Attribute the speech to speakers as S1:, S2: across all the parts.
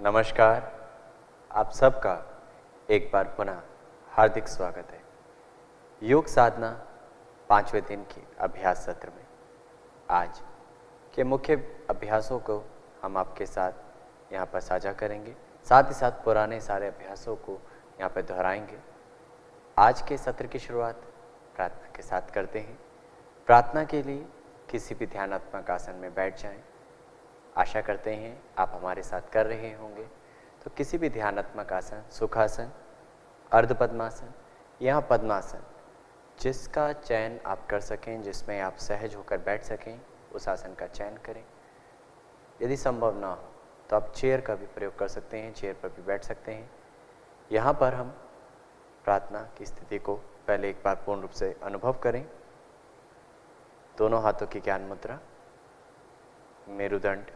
S1: नमस्कार, आप सबका एक बार पुनः हार्दिक स्वागत है। योग साधना 5वें दिन के अभ्यास सत्र में आज के मुख्य अभ्यासों को हम आपके साथ यहाँ पर साझा करेंगे, साथ ही साथ पुराने सारे अभ्यासों को यहाँ पर दोहराएंगे। आज के सत्र की शुरुआत प्रार्थना के साथ करते हैं। प्रार्थना के लिए किसी भी ध्यानात्मक आसन में बैठ जाएं। आशा करते हैं आप हमारे साथ कर रहे होंगे। तो किसी भी ध्यानात्मक आसन, सुखासन, अर्ध पद्मासन या पद्मासन, जिसका चयन आप कर सकें, जिसमें आप सहज होकर बैठ सकें, उस आसन का चयन करें। यदि संभव ना हो तो आप चेयर का भी प्रयोग कर सकते हैं, चेयर पर भी बैठ सकते हैं। यहाँ पर हम प्रार्थना की स्थिति को पहले एक बार पूर्ण रूप से अनुभव करें। दोनों हाथों की ज्ञान मुद्रा, मेरुदंड,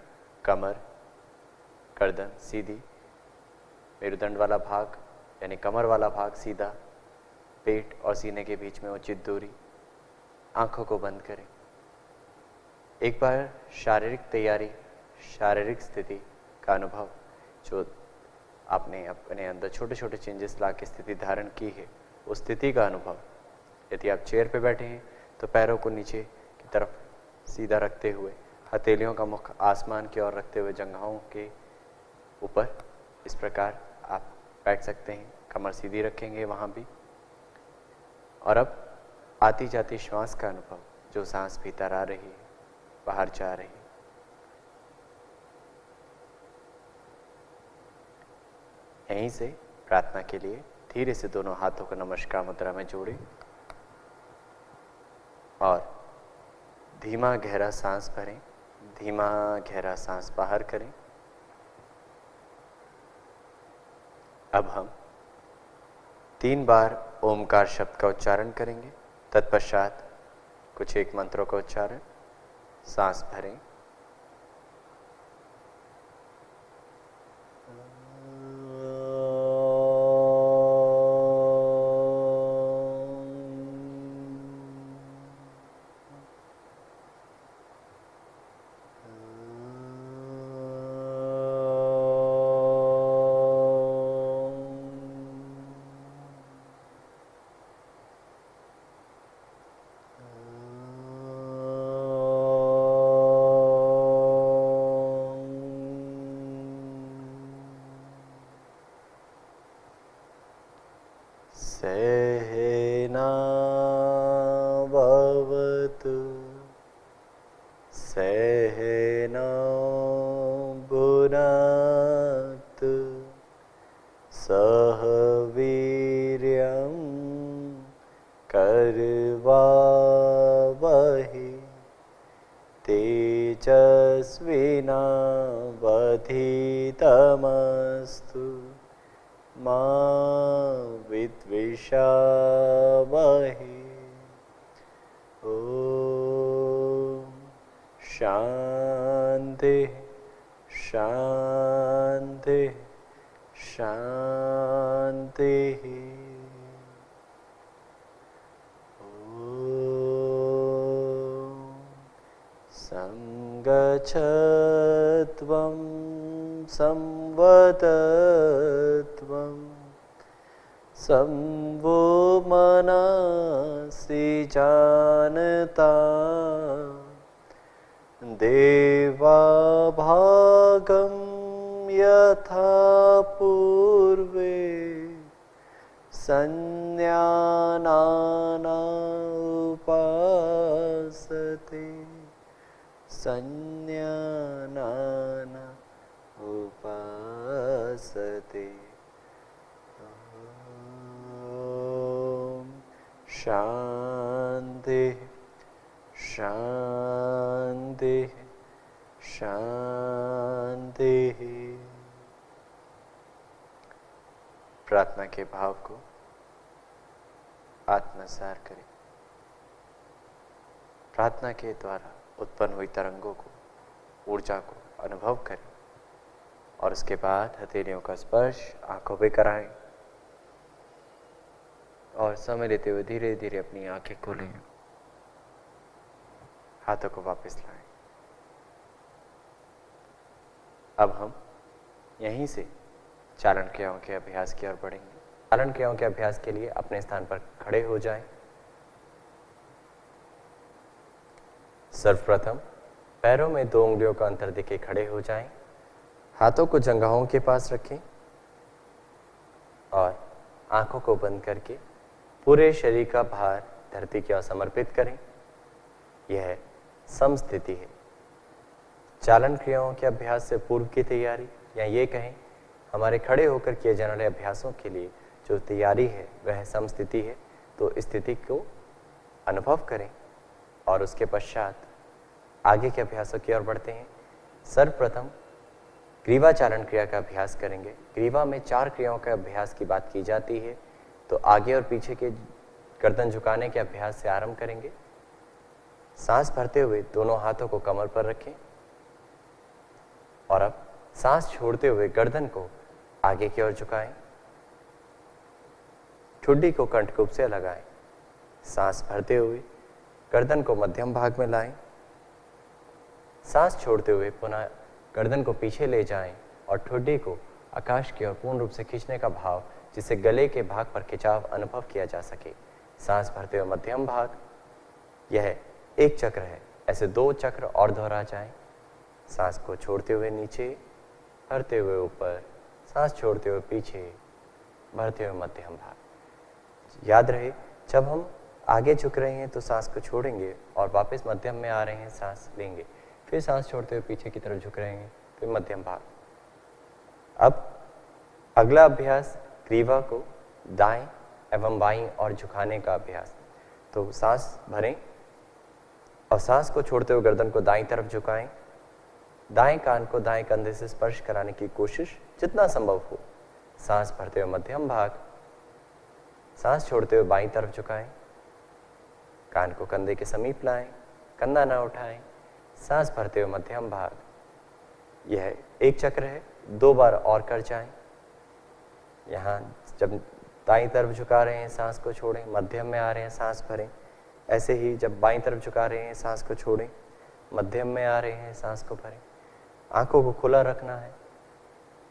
S1: कमर, गर्दन सीधी, मेरुदंड वाला भाग यानी कमर वाला भाग सीधा, पेट और सीने के बीच में उचित दूरी। आंखों को बंद करें। एक बार शारीरिक तैयारी, शारीरिक स्थिति का अनुभव, जो आपने अपने अंदर छोटे छोटे चेंजेस ला के स्थिति धारण की है, उस स्थिति का अनुभव। यदि आप चेयर पे बैठे हैं तो पैरों को नीचे की तरफ सीधा रखते हुए, हथेलियों का मुख आसमान की ओर रखते हुए जंघाओं के ऊपर इस प्रकार आप बैठ सकते हैं। कमर सीधी रखेंगे वहाँ भी। और अब आती जाती श्वास का अनुभव, जो सांस भीतर आ रही है, बाहर जा रही है। यहीं से प्रार्थना के लिए धीरे से दोनों हाथों को नमस्कार मुद्रा में जोड़ें और धीमा गहरा सांस भरें, धीमा गहरा सांस बाहर करें। अब हम 3 बार ओमकार शब्द का उच्चारण करेंगे। तत्पश्चात कुछ एक मंत्रों का उच्चारण। सांस भरें, सहना भवतु सहना भुनक्तु सह वीर्यं करवावहै तेजस्विनावधीतमस्तु मा विद्विषावहै। ओम शांति शांति शांति। ओम संगच्छत्वं संवदत्वं संवो मनसि जानता देवाभागं यथा पूर्वे संज्ञानाना उपासते संज्ञानाना उपासते। शांति शांति शांति। प्रार्थना के भाव को आत्मसार करें। प्रार्थना के द्वारा उत्पन्न हुई तरंगों को, ऊर्जा को अनुभव करें और उसके बाद हथेलियों का स्पर्श आंखों पे कराएं और समय लेते हुए धीरे धीरे अपनी आंखें खोलें। हाथों को वापस लाएं। अब हम यहीं से चालन क्रियाओं के अभ्यास की ओर बढ़ेंगे। चालन क्रियाओं के अभ्यास के लिए अपने स्थान पर खड़े हो जाएं। सर्वप्रथम पैरों में 2 उंगलियों का अंतर देके खड़े हो जाएं। हाथों को जंघाओं के पास रखें और आंखों को बंद करके पूरे शरीर का भार धरती की ओर समर्पित करें। यह समस्थिति है। चालन क्रियाओं के अभ्यास से पूर्व की तैयारी, या ये कहें हमारे खड़े होकर किए जाने वाले अभ्यासों के लिए जो तैयारी है वह समस्थिति है। तो स्थिति को अनुभव करें और उसके पश्चात आगे के अभ्यासों की ओर बढ़ते हैं। सर्वप्रथम ग्रीवा चालन क्रिया का अभ्यास करेंगे। ग्रीवा में 4 क्रियाओं के अभ्यास की बात की जाती है, तो आगे और पीछे के गर्दन झुकाने के अभ्यास से आरंभ करेंगे। सांस भरते हुए दोनों हाथों को कमर पर रखें और अब सांस छोड़ते हुए गर्दन को आगे की ओर झुकाएं। ठुड्डी को कंठकूप से लगाएं। सांस भरते हुए गर्दन को मध्यम भाग में लाएं। सांस छोड़ते हुए पुनः गर्दन को पीछे ले जाएं और ठुड्डी को आकाश की ओर पूर्ण रूप से खींचने का भाव, जिससे गले के भाग पर खिंचाव अनुभव किया जा सके। सांस भरते हुए मध्यम भाग, यह एक चक्र है। ऐसे 2 चक्र और दोहरा जाएं। सांस को छोड़ते हुए नीचे, भरते हुए ऊपर, सांस छोड़ते हुए पीछे, भरते हुए मध्यम भाग। याद रहे, जब हम आगे झुक रहे हैं तो सांस को छोड़ेंगे और वापस मध्यम में आ रहे हैं, सांस लेंगे, फिर सांस छोड़ते हुए पीछे की तरफ झुक रहे हैं, फिर मध्यम भाग। अब अगला अभ्यास ग्रीवा को दाएं एवं बाईं और झुकाने का अभ्यास। तो सांस भरें और सांस को छोड़ते हुए गर्दन को दाईं तरफ झुकाएं। दाएं कान को दाएं कंधे से स्पर्श कराने की कोशिश जितना संभव हो। सांस भरते हुए मध्यम भाग, सांस छोड़ते हुए बाईं तरफ झुकाएं। कान को कंधे के समीप लाएं, कंधा ना उठाएं। सांस भरते हुए मध्यम भाग। यह एक चक्र है, 2 बार और कर जाएं। यहाँ जब दाईं तरफ झुका रहे हैं सांस को छोड़ें, मध्यम में आ रहे हैं सांस भरें। ऐसे ही जब बाईं तरफ झुका रहे हैं सांस को छोड़ें, मध्यम में आ रहे हैं सांस को भरें। आंखों को खुला रखना है।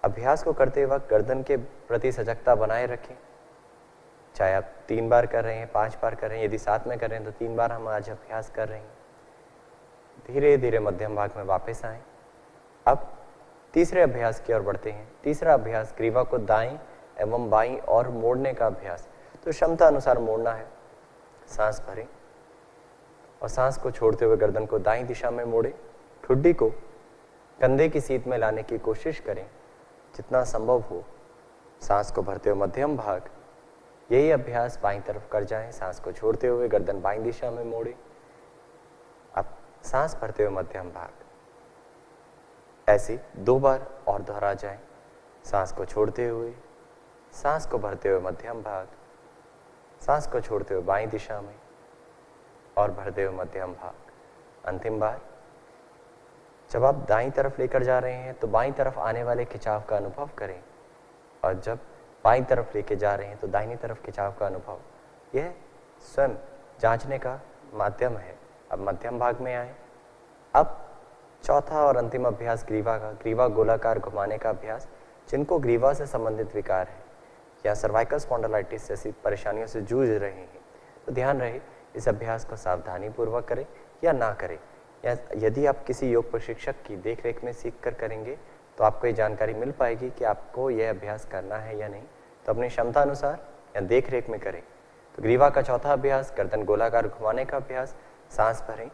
S1: अभ्यास को करते वक्त गर्दन के प्रति सजगता बनाए रखें। चाहे आप 3 बार कर रहे हैं, 5 बार कर रहे हैं, यदि साथ में कर रहे हैं तो 3 बार हम आज अभ्यास कर रहे हैं। धीरे धीरे मध्यम भाग में वापस आएं। अब तीसरे अभ्यास की ओर बढ़ते हैं। तीसरा अभ्यास ग्रीवा को दाएं एवं बाईं और मोड़ने का अभ्यास। तो क्षमता अनुसार मोड़ना है। सांस भरें और सांस को छोड़ते हुए गर्दन को दाईं दिशा में मोड़ें। ठुड्डी को कंधे की सीट में लाने की कोशिश करें जितना संभव हो। सांस को भरते हुए मध्यम भाग। यही अभ्यास बाईं तरफ कर जाएं। सांस को छोड़ते हुए गर्दन बाईं दिशा में मोड़ें। अब सांस भरते हुए मध्यम भाग। ऐसे 2 बार और दोहरा जाएं। सांस को छोड़ते हुए, सांस को भरते हुए मध्यम भाग, सांस को छोड़ते हुए बाईं दिशा में और भरते हुए मध्यम भाग। अंतिम बार, जब आप दाईं तरफ लेकर जा रहे हैं तो बाईं तरफ आने वाले खिंचाव का अनुभव करें और जब बाईं तरफ लेके जा रहे हैं तो दाहिनी तरफ खिंचाव का अनुभव। यह स्वयं जांचने का माध्यम है। अब मध्यम भाग में आए। अब चौथा और अंतिम अभ्यास ग्रीवा का, ग्रीवा गोलाकार घुमाने का अभ्यास। जिनको ग्रीवा से संबंधित विकार है या सर्वाइकल स्पॉन्डिलाइटिस जैसी परेशानियों से जूझ रहे हैं तो ध्यान रहे इस अभ्यास को सावधानी पूर्वक करें या ना करें। या यदि आप किसी योग प्रशिक्षक की देखरेख में सीख कर करेंगे तो आपको ये जानकारी मिल पाएगी कि आपको यह अभ्यास करना है या नहीं। तो अपनी क्षमता अनुसार या देखरेख में करें। तो ग्रीवा का चौथा अभ्यास गर्दन गोलाकार घुमाने का अभ्यास। सांस भरें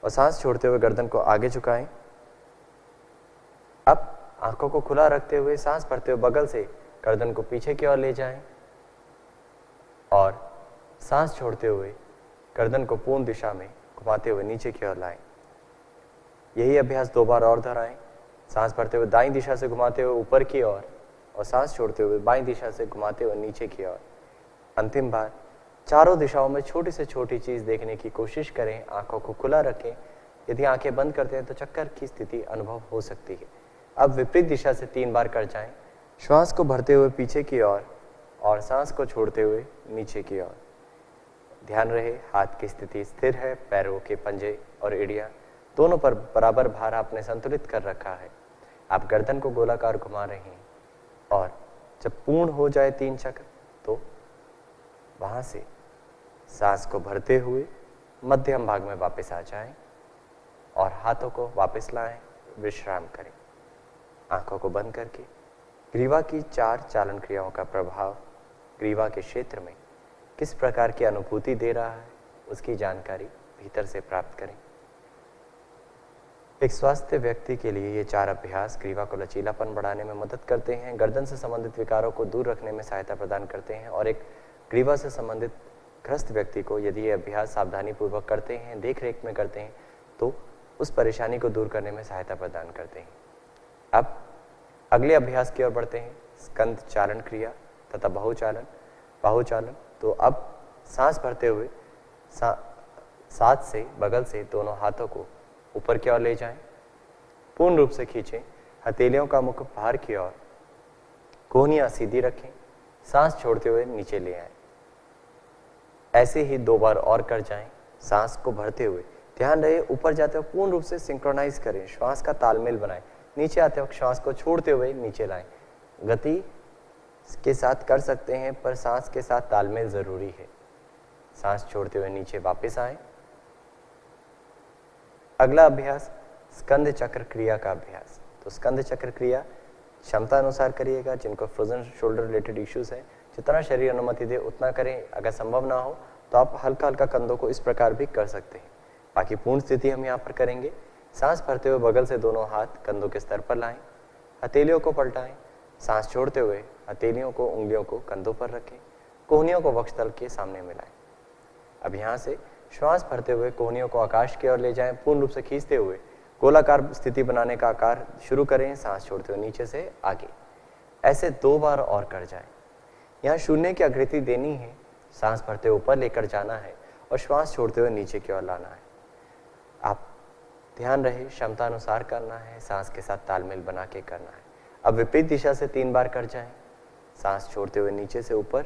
S1: और सांस छोड़ते हुए गर्दन को आगे झुकाएं। अब आंखों को खुला रखते हुए सांस भरते हुए बगल से गर्दन को पीछे की ओर ले जाएं और सांस छोड़ते हुए गर्दन को पूर्ण दिशा में घुमाते हुए नीचे की ओर लाएं। यही अभ्यास 2 बार और दोहराएं। सांस भरते हुए दाईं दिशा से घुमाते हुए ऊपर की ओर और सांस छोड़ते हुए बाईं दिशा से घुमाते हुए नीचे की ओर। अंतिम बार, चारों दिशाओं में छोटी से छोटी चीज देखने की कोशिश करें। आंखों को खुला रखें। यदि आंखें बंद करते हैं तो चक्कर की स्थिति अनुभव हो सकती है। अब विपरीत दिशा से 3 बार कर जाएं। श्वास को भरते हुए पीछे की ओर और सांस को छोड़ते हुए नीचे की ओर। ध्यान रहे हाथ की स्थिति स्थिर है। पैरों के पंजे और एड़ियां दोनों पर बराबर भार आपने संतुलित कर रखा है। आप गर्दन को गोलाकार घुमा रहे हैं और जब पूर्ण हो जाए 3 चक्र तो वहां से सांस को भरते हुए मध्यम भाग में वापस आ जाएं और हाथों को वापस लाएं, विश्राम करें। आंखों को बंद करके ग्रीवा की 4 चालन क्रियाओं का प्रभाव ग्रीवा के क्षेत्र में किस प्रकार की अनुभूति दे रहा है उसकी जानकारी भीतर से प्राप्त करें। एक स्वस्थ व्यक्ति के लिए ये 4 अभ्यास ग्रीवा को लचीलापन बढ़ाने में मदद करते हैं, गर्दन से संबंधित विकारों को दूर रखने में सहायता प्रदान करते हैं और एक ग्रीवा से संबंधित ग्रस्त व्यक्ति को यदि ये अभ्यास सावधानी पूर्वक करते हैं, देख रेख में करते हैं तो उस परेशानी को दूर करने में सहायता प्रदान करते हैं। अब अगले अभ्यास की ओर बढ़ते हैं, स्कंद चालन क्रिया तथा बाहुचालन। तो अब सांस भरते हुए साथ से बगल से दोनों हाथों को ऊपर की ओर ले जाएं, पूर्ण रूप से खींचें, हथेलियों का मुख बाहर की ओर, कोहनियां सीधी रखें, सांस छोड़ते हुए नीचे ले आएं। ऐसे ही 2 बार और कर जाएं। सांस को भरते हुए ध्यान रहे ऊपर जाते हुए पूर्ण रूप से सिंक्रोनाइज करें, श्वास का तालमेल बनाएं। नीचे आते वक्त श्वास को छोड़ते हुए नीचे लाएं। गति के साथ कर सकते हैं पर सांस के साथ तालमेल जरूरी है। सांस छोड़ते हुए नीचे वापस आए। अगला अभ्यास स्कंद चक्र क्रिया का अभ्यास। तो स्कंद चक्र क्रिया क्षमता अनुसार करिएगा। जिनको फ्रोजन शोल्डर रिलेटेड इश्यूज है, जितना शरीर अनुमति दे उतना करें। अगर संभव ना हो तो आप हल्का हल्का कंधों को इस प्रकार भी कर सकते हैं। बाकी पूर्ण स्थिति हम यहाँ पर करेंगे। सांस भरते हुए बगल से दोनों हाथ कंधों के स्तर पर लाएं, हथेलियों को पलटाएं। सांस छोड़ते हुए हथेलियों को, उंगलियों को कंधों पर रखें, कोहनियों को वक्षस्थल के सामने मिलाएं। अब यहाँ से श्वास भरते हुए कोहनियों को आकाश की ओर ले जाएं, पूर्ण रूप से खींचते हुए गोलाकार स्थिति बनाने का आकार शुरू करें। सांस छोड़ते हुए नीचे से आगे। ऐसे 2 बार और कर जाएं। यहाँ शून्य की आकृति देनी है, सांस भरते हुए ऊपर लेकर जाना है और श्वास छोड़ते हुए नीचे की ओर लाना है। आप ध्यान रहे क्षमता अनुसार करना है, सांस के साथ तालमेल बना के करना है। अब विपरीत दिशा से 3 बार कर जाएं। सांस छोड़ते हुए नीचे से ऊपर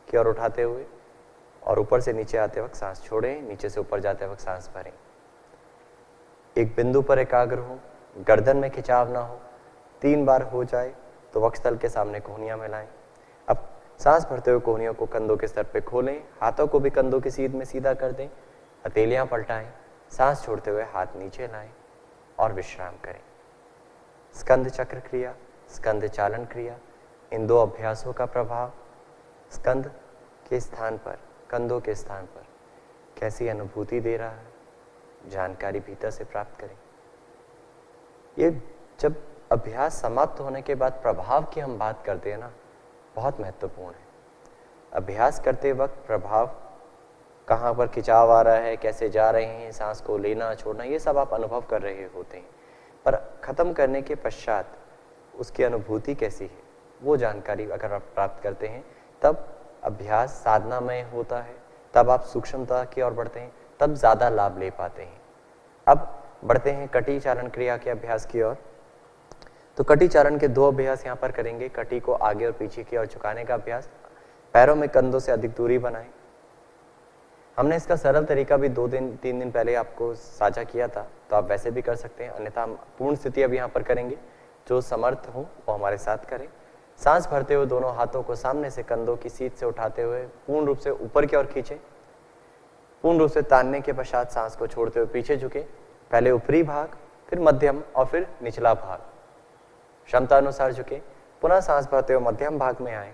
S1: की ओर उठाते हुए और ऊपर से नीचे आते वक्त सांस छोड़ें, नीचे से ऊपर जाते वक्त सांस भरें। एक बिंदु पर एकाग्र हो, गर्दन में खिंचाव ना हो। 3 बार हो जाए तो वक्षस्थल के सामने कोहनियां मिलाएं। अब सांस भरते हुए कोहनियों को कंधों के स्तर पे खोलें, हाथों को भी कंधों की सीध में सीधा कर दें, हथेलियां पलटाएं। सांस छोड़ते हुए हाथ नीचे लाएं और विश्राम करें। स्कंद चक्र क्रिया, स्कंद चालन क्रिया, इन 2 अभ्यासों का प्रभाव स्कंद के स्थान पर, कंधों के स्थान पर कैसी अनुभूति दे रहा है, जानकारी भीतर से प्राप्त करें। ये जब अभ्यास समाप्त होने के बाद प्रभाव की हम बात करते हैं ना, बहुत महत्वपूर्ण है। अभ्यास करते वक्त प्रभाव, कहाँ पर खिंचाव आ रहा है, कैसे जा रहे हैं, सांस को लेना छोड़ना, ये सब आप अनुभव कर रहे होते हैं। पर खत्म करने के पश्चात उसकी अनुभूति कैसी है, वो जानकारी अगर आप प्राप्त करते हैं तब अभ्यास साधनामय होता है, तब आप सूक्ष्मता की ओर बढ़ते हैं, तब ज़्यादा लाभ ले पाते हैं। अब बढ़ते हैं कटी चारण क्रिया के अभ्यास की ओर। तो कटी चारण के 2 अभ्यास यहाँ पर करेंगे। कटी को आगे और पीछे की ओर झुकाने का अभ्यास। पैरों में कंधों से अधिक दूरी बनाएं। हमने इसका सरल तरीका भी 2-3 दिन पहले आपको साझा किया था, तो आप वैसे भी कर सकते हैं। अन्यथा हम पूर्ण स्थिति अब यहाँ पर करेंगे। जो समर्थ हो वो हमारे साथ करें। सांस भरते हुए दोनों हाथों को सामने से कंधों की सीध से उठाते हुए पूर्ण रूप से ऊपर की ओर खींचें। पूर्ण रूप से तानने के पश्चात सांस को छोड़ते हुए पीछे झुके। पहले ऊपरी भाग, फिर मध्यम और फिर निचला भाग, क्षमता अनुसार झुके। पुनः सांस भरते हुए मध्यम भाग में आए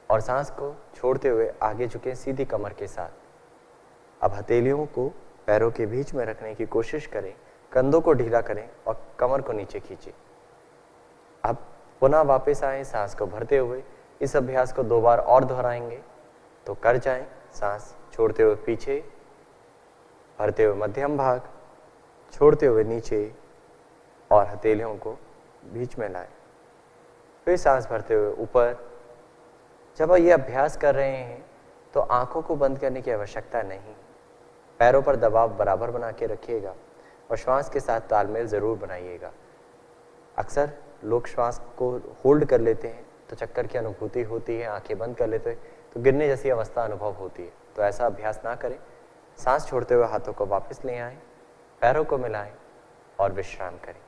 S1: और सांस को छोड़ते हुए आगे झुके सीधी कमर के साथ। अब हथेलियों को पैरों के बीच में रखने की कोशिश करें, कंधों को ढीला करें और कमर को नीचे खींचें। अब पुनः वापस आए, सांस को भरते हुए इस अभ्यास को 2 बार और दोहराएंगे। तो कर जाएं। सांस छोड़ते हुए पीछे, भरते हुए मध्यम भाग, छोड़ते हुए नीचे और हथेलियों को बीच में लाएं। फिर सांस भरते हुए ऊपर। जब आप ये अभ्यास कर रहे हैं तो आंखों को बंद करने की आवश्यकता नहीं। पैरों पर दबाव बराबर बना के रखिएगा और श्वास के साथ तालमेल जरूर बनाइएगा। अक्सर लोग श्वास को होल्ड कर लेते हैं तो चक्कर की अनुभूति होती है, आंखें बंद कर लेते हैं तो गिरने जैसी अवस्था अनुभव होती है। तो ऐसा अभ्यास ना करें। सांस छोड़ते हुए हाथों को वापस ले आएं, पैरों को मिलाएं और विश्राम करें।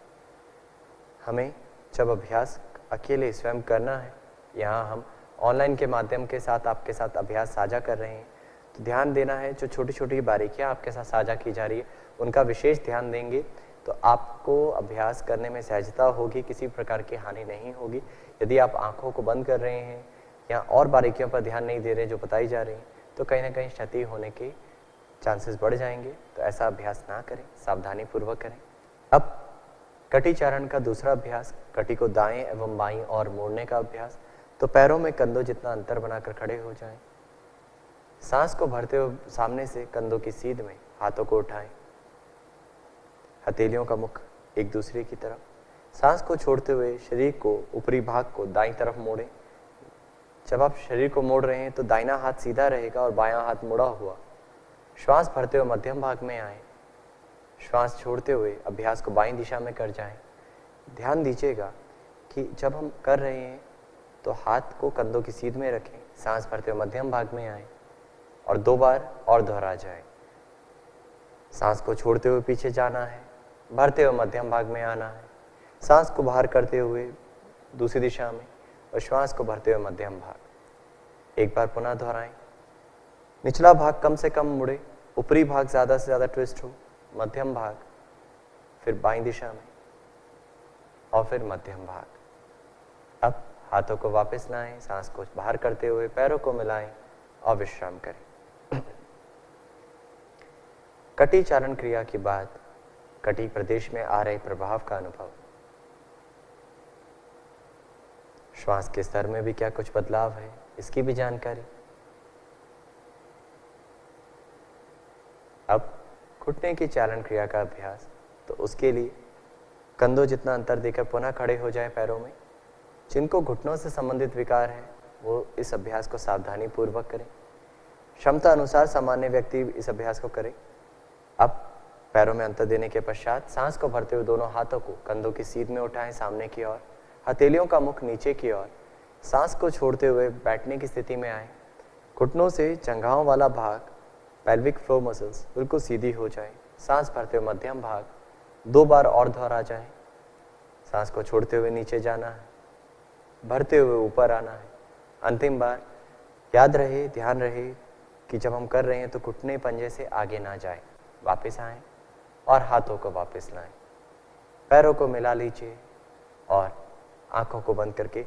S1: हमें जब अभ्यास अकेले स्वयं करना है, यहाँ हम ऑनलाइन के माध्यम के साथ आपके साथ अभ्यास साझा कर रहे हैं, तो ध्यान देना है जो छोटी छोटी बारीकियाँ आपके साथ साझा की जा रही है उनका विशेष ध्यान देंगे तो आपको अभ्यास करने में सहजता होगी, किसी प्रकार की हानि नहीं होगी। यदि आप आंखों को बंद कर रहे हैं या और बारीकियों पर ध्यान नहीं दे रहे जो बताई जा रही हैं, तो कहीं ना कहीं क्षति होने के चांसेस बढ़ जाएंगे। तो ऐसा अभ्यास ना करें, सावधानी पूर्वक करें। अब कटी चारण का दूसरा अभ्यास, कटी को दाएं एवं बाईं और मोड़ने का अभ्यास। तो पैरों में कंधों जितना अंतर बनाकर खड़े हो जाएं। सांस को भरते हुए सामने से कंधों की सीध में हाथों को उठाएं, हथेलियों का मुख एक दूसरे की तरफ। सांस को छोड़ते हुए शरीर को, ऊपरी भाग को दाईं तरफ मोड़ें। जब आप शरीर को मोड़ रहे हैं तो दाहिना हाथ सीधा रहेगा और बायां हाथ मुड़ा हुआ। श्वास भरते हुए मध्यम भाग में आए, श्वास छोड़ते हुए अभ्यास को बाईं दिशा में कर जाएं। ध्यान दीजिएगा कि जब हम कर रहे हैं तो हाथ को कंधों की सीध में रखें, सांस भरते हुए मध्यम भाग में आए और 2 बार और दोहरा जाए। सांस को छोड़ते हुए पीछे जाना है, भरते हुए मध्यम भाग में आना है, सांस को बाहर करते हुए दूसरी दिशा में और श्वास को भरते हुए मध्यम भाग। एक बार पुनः दोहराएं। निचला भाग कम से कम मुड़े, ऊपरी भाग ज्यादा से ज्यादा ट्विस्ट हो, मध्यम भाग, फिर बाईं दिशा में और फिर मध्यम भाग। अब हाथों को वापस लाएं, सांस को बाहर करते हुए पैरों को मिलाएं और विश्राम करें। कटी चारण क्रिया के बाद कटी प्रदेश में आ रहे प्रभाव का अनुभव। श्वास के स्तर में भी क्या कुछ बदलाव है, इसकी भी जानकारी। अब घुटने की चालन क्रिया का अभ्यास। तो उसके लिए कंधों जितना अंतर देकर पुनः खड़े हो जाए पैरों में। जिनको घुटनों से संबंधित विकार है वो इस अभ्यास को सावधानी पूर्वक करें। क्षमता अनुसार सामान्य व्यक्ति इस अभ्यास को करें। अब पैरों में अंतर देने के पश्चात सांस को भरते हुए दोनों हाथों को कंधों की सीध में उठाएं सामने की ओर, हथेलियों का मुख नीचे की ओर। सांस को छोड़ते हुए बैठने की स्थिति में आए। घुटनों से जंघाओं वाला भाग, पेल्विक फ्लोर मसल्स बिल्कुल सीधी हो जाए। सांस भरते हुए मध्यम भाग 2 बार और दोहरा जाए। सांस को छोड़ते हुए नीचे जाना है, भरते हुए ऊपर आना है। अंतिम बार याद रहे, ध्यान रहे कि जब हम कर रहे हैं तो घुटने पंजे से आगे ना जाए। वापस आएं और हाथों को वापस लाएं। पैरों को मिला लीजिए और आंखों को बंद करके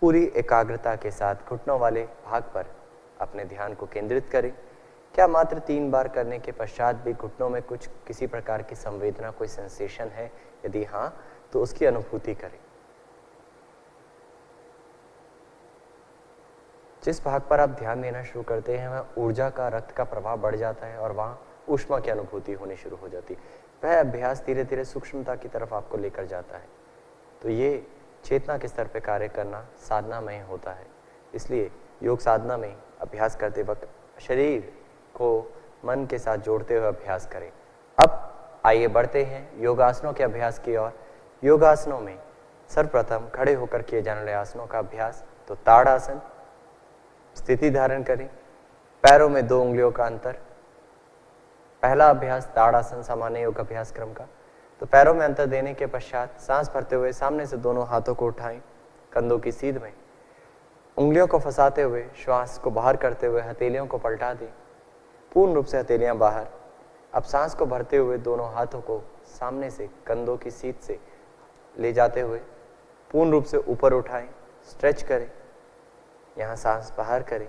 S1: पूरी एकाग्रता के साथ घुटनों वाले भाग पर अपने ध्यान को केंद्रित करें। क्या मात्र 3 बार करने के पश्चात भी घुटनों में कुछ किसी प्रकार की संवेदना, कोई सेंसेशन है? यदि हाँ, तो उसकी अनुभूति करें। जिस भाग पर आप ध्यान देना शुरू करते हैं वहाँ ऊर्जा का, रक्त का प्रवाह बढ़ जाता है और वहाँ ऊष्मा की अनुभूति होनी शुरू हो जाती है। वह अभ्यास धीरे धीरे सूक्ष्मता की तरफ आपको लेकर जाता है। तो ये चेतना के स्तर पर कार्य करना साधना में होता है। इसलिए योग साधना में अभ्यास करते वक्त शरीर को मन के साथ जोड़ते हुए अभ्यास करें। अब आइए बढ़ते हैं योगासनों के अभ्यास की ओर। योगासनों में सर्वप्रथम खड़े होकर किए जाने वाले आसनों का अभ्यास। तो ताड़ासन, स्थिति धारण करें, पैरों में 2 उंगलियों का अंतर। पहला अभ्यास ताड़ासन, सामान्य योग अभ्यास क्रम का। तो पैरों में अंतर देने के पश्चात सांस भरते हुए सामने से दोनों हाथों को उठाएं, कंधों की सीध में उंगलियों को फंसाते हुए श्वास को बाहर करते हुए हथेलियों को पलटा दें, पूर्ण रूप से हथेलियां बाहर। अब सांस को भरते हुए दोनों हाथों को सामने से कंधों की सीध से ले जाते हुए पूर्ण रूप से ऊपर उठाएं, स्ट्रेच करें, यहाँ सांस बाहर करें।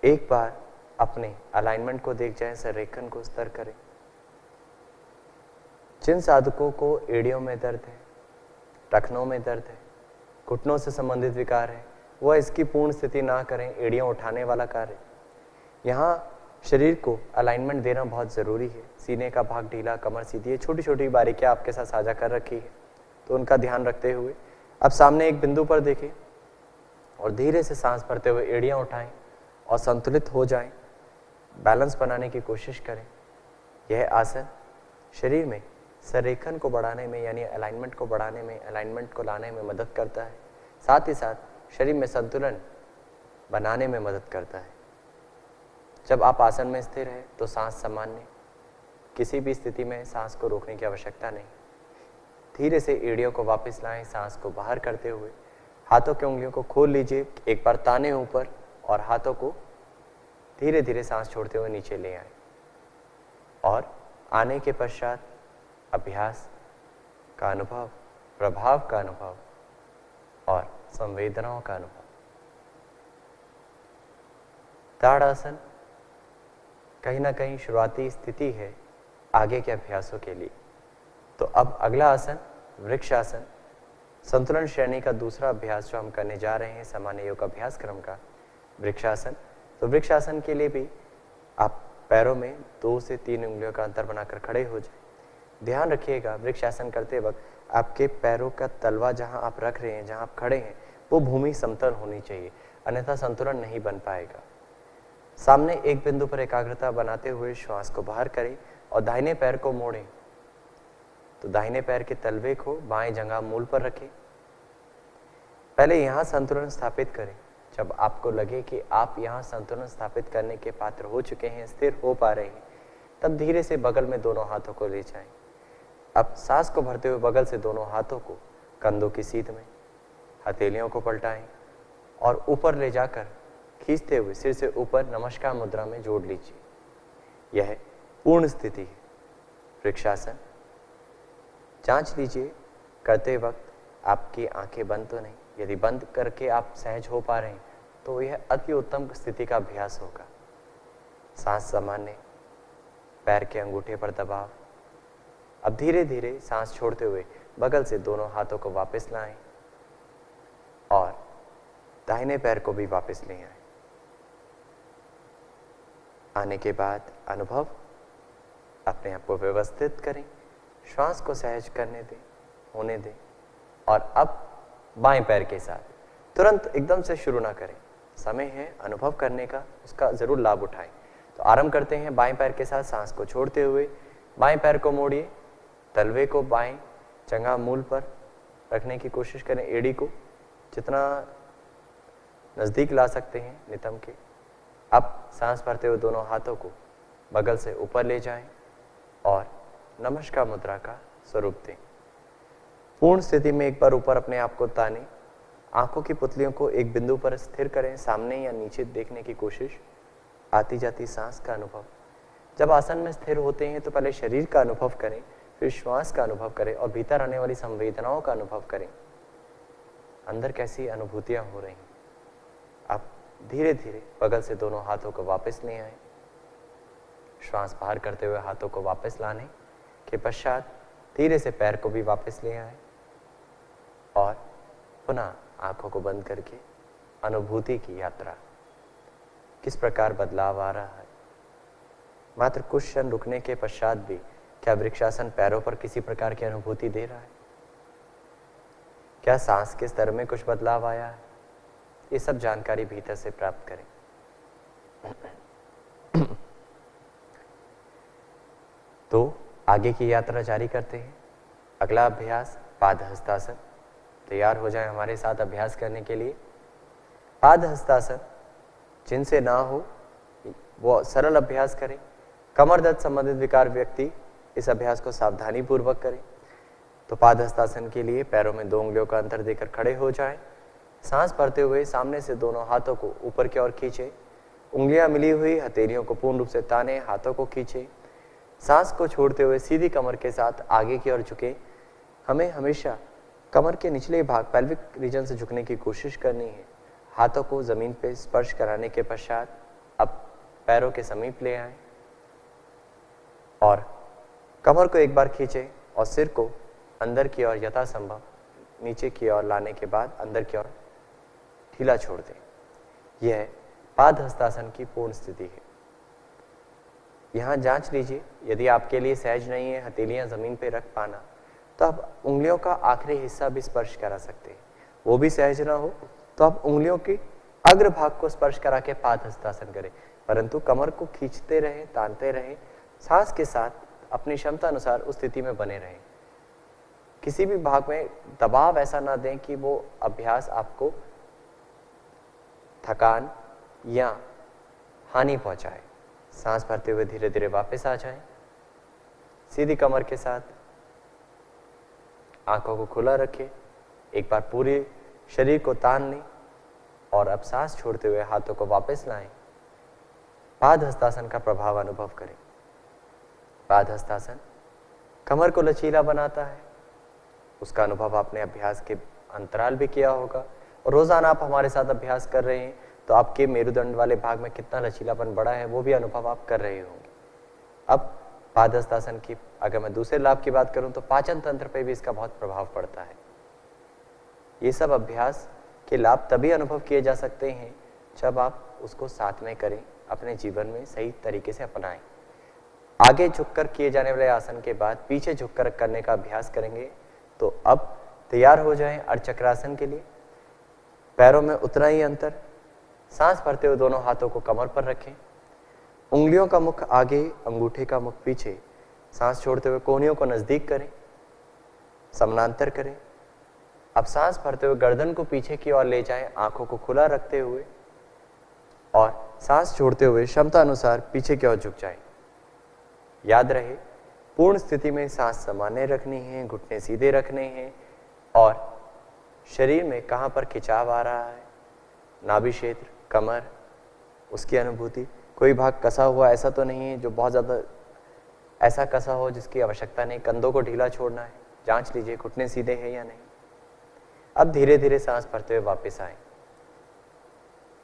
S1: एक बार अपने अलाइनमेंट को देख जाएं, संरेखन को स्थिर करें। जिन साधकों को एड़ियों में दर्द है, टखनों में दर्द है, घुटनों से संबंधित विकार है, वह इसकी पूर्ण स्थिति ना करें, एड़ियां उठाने वाला कार्य। यहाँ शरीर को अलाइनमेंट देना बहुत ज़रूरी है। सीने का भाग ढीला, कमर सीधी है, छोटी छोटी बारीकियाँ आपके साथ साझा कर रखी है, तो उनका ध्यान रखते हुए अब सामने एक बिंदु पर देखें और धीरे से सांस भरते हुए एड़ियाँ उठाएं और संतुलित हो जाएं, बैलेंस बनाने की कोशिश करें। यह आसन शरीर में संरेखन को बढ़ाने में, यानी अलाइनमेंट को बढ़ाने में, अलाइनमेंट को लाने में मदद करता है। साथ ही साथ शरीर में संतुलन बनाने में मदद करता है। जब आप आसन में स्थिर हैं तो सांस सामान्य, किसी भी स्थिति में सांस को रोकने की आवश्यकता नहीं। धीरे से एड़ियों को वापस लाएं, सांस को बाहर करते हुए हाथों की उंगलियों को खोल लीजिए, एक बार ताने ऊपर और हाथों को धीरे धीरे सांस छोड़ते हुए नीचे ले आए। और आने के पश्चात अभ्यास का अनुभव, प्रभाव का अनुभव और संवेदनाओं का अनुभव। ताड़ासन कहीं ना कहीं शुरुआती स्थिति है आगे के अभ्यासों के लिए। तो अब अगला आसन वृक्षासन, संतुलन श्रेणी का दूसरा अभ्यास जो हम करने जा रहे हैं सामान्य योग अभ्यास क्रम का वृक्षासन। तो वृक्षासन के लिए भी आप पैरों में 2 से 3 उंगलियों का अंतर बनाकर खड़े हो जाए। ध्यान रखिएगा वृक्षासन करते वक्त आपके पैरों का तलवा जहां आप रख रहे हैं, जहां आप खड़े हैं, वो भूमि समतल होनी चाहिए, अन्यथा संतुलन नहीं बन पाएगा। सामने एक बिंदु पर एकाग्रता बनाते हुए श्वास को बाहर करें और दाहिने पैर को मोड़ें। तो दाहिने पैर के तलवे को बाएं जंघा मूल पर रखें। पहले यहां संतुलन स्थापित करें। जब आपको लगे कि आप यहां संतुलन स्थापित करने के पात्र हो चुके हैं, स्थिर हो पा रहे हैं, तब धीरे से बगल में दोनों हाथों को ले जाएं। अब सांस को भरते हुए बगल से दोनों हाथों को कंधों की सीध में, हथेलियों को पलटाएं और ऊपर ले जाकर खींचते हुए सिर से ऊपर नमस्कार मुद्रा में जोड़ लीजिए। यह पूर्ण स्थिति है वृक्षासन। जांच लीजिए करते वक्त आपकी आंखें बंद तो नहीं। यदि बंद करके आप सहज हो पा रहे हैं तो यह अति उत्तम स्थिति का अभ्यास होगा। सांस सामान्य, पैर के अंगूठे पर दबाव। अब धीरे धीरे सांस छोड़ते हुए बगल से दोनों हाथों को वापस लाएं और दाहिने पैर को भी वापस ले आएं। आने के बाद अनुभव, अपने आप को व्यवस्थित करें, श्वास को सहज करने दें, होने दें। और अब बाएं पैर के साथ तुरंत एकदम से शुरू ना करें, समय है अनुभव करने का, उसका जरूर लाभ उठाएं। तो आरंभ करते हैं बाएं पैर के साथ। सांस को छोड़ते हुए बाएं पैर को मोड़िए, तलवे को बाएं जंघा मूल पर रखने की कोशिश करें, एड़ी को जितना नजदीक ला सकते हैं नितंब के। अब सांस भरते हुए दोनों हाथों को बगल से ऊपर ले जाएं और नमस्कार मुद्रा का स्वरूप दें। पूर्ण स्थिति में एक बार ऊपर अपने आप को ताने, आंखों की पुतलियों को एक बिंदु पर स्थिर करें, सामने या नीचे देखने की कोशिश, आती जाती सांस का अनुभव। जब आसन में स्थिर होते हैं तो पहले शरीर का अनुभव करें, फिर श्वास का अनुभव करें और भीतर आने वाली संवेदनाओं का अनुभव करें। अंदर कैसी अनुभूतियां हो रही हैं। अब धीरे धीरे बगल से दोनों हाथों को वापस ले आए। श्वास बाहर करते हुए हाथों को वापस लाने के पश्चात धीरे से पैर को भी वापस ले आए और पुनः आंखों को बंद करके अनुभूति की यात्रा, किस प्रकार बदलाव आ रहा है। मात्र कुछ क्षण रुकने के पश्चात भी क्या वृक्षासन पैरों पर किसी प्रकार की अनुभूति दे रहा है? क्या सांस के स्तर में कुछ बदलाव आया है? ये सब जानकारी भीतर से प्राप्त करें। तो आगे की यात्रा जारी करते हैं। अगला अभ्यास पाद हस्तासन। तैयार हो जाएं हमारे साथ अभ्यास करने के लिए। पाद हस्तासन जिनसे ना हो वो सरल अभ्यास करें। कमर दर्द संबंधित विकार व्यक्ति इस अभ्यास को सावधानी पूर्वक करें। तो पाद हस्तासन के लिए पैरों में 2 उंगलियों का अंतर देकर खड़े हो जाएं। सांस भरते हुए सामने से दोनों हाथों को ऊपर की ओर खींचे, उंगलियां मिली हुई हथेलियों को पूर्ण रूप से ताने, हाथों को खींचे। सांस को छोड़ते हुए सीधी कमर के साथ आगे की ओर झुके। हमें हमेशा कमर के निचले भाग पेल्विक रीजन से झुकने की कोशिश करनी है। हाथों को जमीन पे स्पर्श कराने के पश्चात अब पैरों के समीप ले आए और कमर को एक बार खींचे और सिर को अंदर की ओर यथासंभव नीचे की ओर लाने के बाद अंदर की ओर ढीला छोड़ दें। यह पाद हस्तासन की पूर्ण स्थिति है। यहां जांच लीजिए, यदि आपके लिए सहज नहीं है हथेलियां जमीन पे रख पाना, तो आप उंगलियों का आखिरी हिस्सा भी स्पर्श करा सकते हैं। वो भी सहज ना हो तो आप उंगलियों के अग्र भाग को स्पर्श करा के पाद हस्तासन करें, परंतु कमर को खींचते रहें, तानते रहें, सांस के साथ अपनी क्षमता अनुसार उस स्थिति में बने रहें। किसी भी भाग में दबाव ऐसा ना दें कि वो अभ्यास आपको थकान या हानि पहुंचाए। सांस भरते हुए धीरे धीरे वापस आ जाएं, सीधी कमर के साथ आंखों को खुला रखें, एक बार पूरे शरीर को तान लें और अब सांस छोड़ते हुए हाथों को वापस लाएं। पाद हस्तासन का प्रभाव अनुभव करें। पाद हस्तासन कमर को लचीला बनाता है, उसका अनुभव आपने अभ्यास के अंतराल भी किया होगा और रोजाना आप हमारे साथ अभ्यास कर रहे हैं तो आपके मेरुदंड वाले भाग में कितना लचीलापन बढ़ा है वो भी अनुभव आप कर रहे होंगे। अब पाद हस्तासन की अगर मैं दूसरे लाभ की बात करूं तो पाचन तंत्र पे भी इसका बहुत प्रभाव पड़ता है। ये सब अभ्यास के लाभ तभी अनुभव किए जा सकते हैं जब आप उसको साथ में करें, अपने जीवन में सही तरीके से अपनाएं। आगे झुककर किए जाने वाले आसन के बाद पीछे झुककर करने का अभ्यास करेंगे तो अब तैयार हो जाएं अर्धचक्रासन के लिए। पैरों में उतना ही अंतर, सांस भरते हुए दोनों हाथों को कमर पर रखें, उंगलियों का मुख आगे, अंगूठे का मुख पीछे, सांस छोड़ते हुए कोहनियों को नजदीक करें, समानांतर करें। अब सांस भरते हुए गर्दन को पीछे की ओर ले जाएं, आंखों को खुला रखते हुए, और सांस छोड़ते हुए क्षमता अनुसार पीछे की ओर झुक जाएं। याद रहे पूर्ण स्थिति में सांस सामान्य रखनी है, घुटने सीधे रखने हैं और शरीर में कहां पर खिंचाव आ रहा है, नाभि क्षेत्र, कमर, उसकी अनुभूति। कोई भाग कसा हुआ ऐसा तो नहीं है जो बहुत ज्यादा ऐसा कसा हो जिसकी आवश्यकता नहीं। कंधों को ढीला छोड़ना है, जांच लीजिए घुटने सीधे हैं या नहीं। अब धीरे धीरे सांस भरते हुए वापस आए।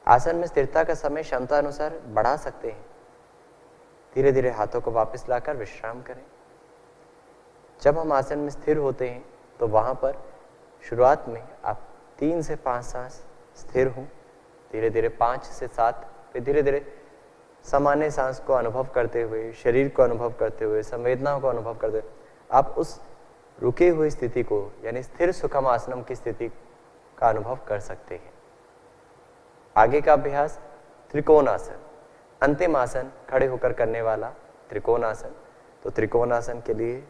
S1: आसन में स्थिरता का समय क्षमता अनुसार बढ़ा सकते हैं। धीरे धीरे हाथों को वापस लाकर विश्राम करें। जब हम आसन में स्थिर होते हैं तो वहां पर शुरुआत में आप 3 से 5 सांस स्थिर हों, धीरे धीरे 5 से 7, फिर धीरे धीरे सामान्य सांस को अनुभव करते हुए, शरीर को अनुभव करते हुए, संवेदनाओं को अनुभव करते हुए आप उस रुके हुई स्थिति को यानी स्थिर सुखम आसनम की स्थिति का अनुभव कर सकते हैं। आगे का अभ्यास त्रिकोणासन, अंतिम आसन खड़े होकर करने वाला त्रिकोणासन। तो त्रिकोणासन के लिए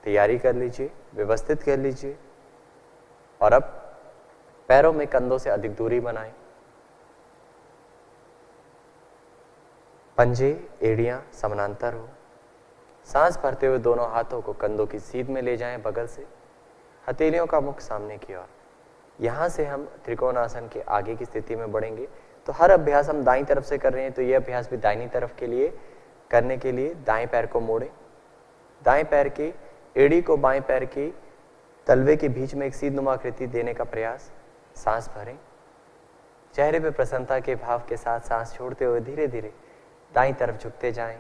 S1: तैयारी कर लीजिए, व्यवस्थित कर लीजिए और अब पैरों में कंधों से अधिक दूरी बनाएं। पंजे, एड़ियां समानांतर हो। सांस भरते हुए दोनों हाथों को कंधों की सीध में ले जाएं बगल से, हथेलियों का मुख सामने की ओर। यहां से हम त्रिकोणासन के आगे की स्थिति में बढ़ेंगे। तो हर अभ्यास हम दाईं तरफ से कर रहे हैं तो यह अभ्यास भी दाहिनी तरफ के लिए करने के लिए दाएं पैर को मोड़ें, दाएं पैर की एड़ी को बाएं पैर की तलवे के बीच में एक सीधनुमा आकृति देने का प्रयास। सांस भरें, चेहरे पे प्रसन्नता के भाव के साथ सांस छोड़ते हुए धीरे धीरे दाईं तरफ झुकते जाएं।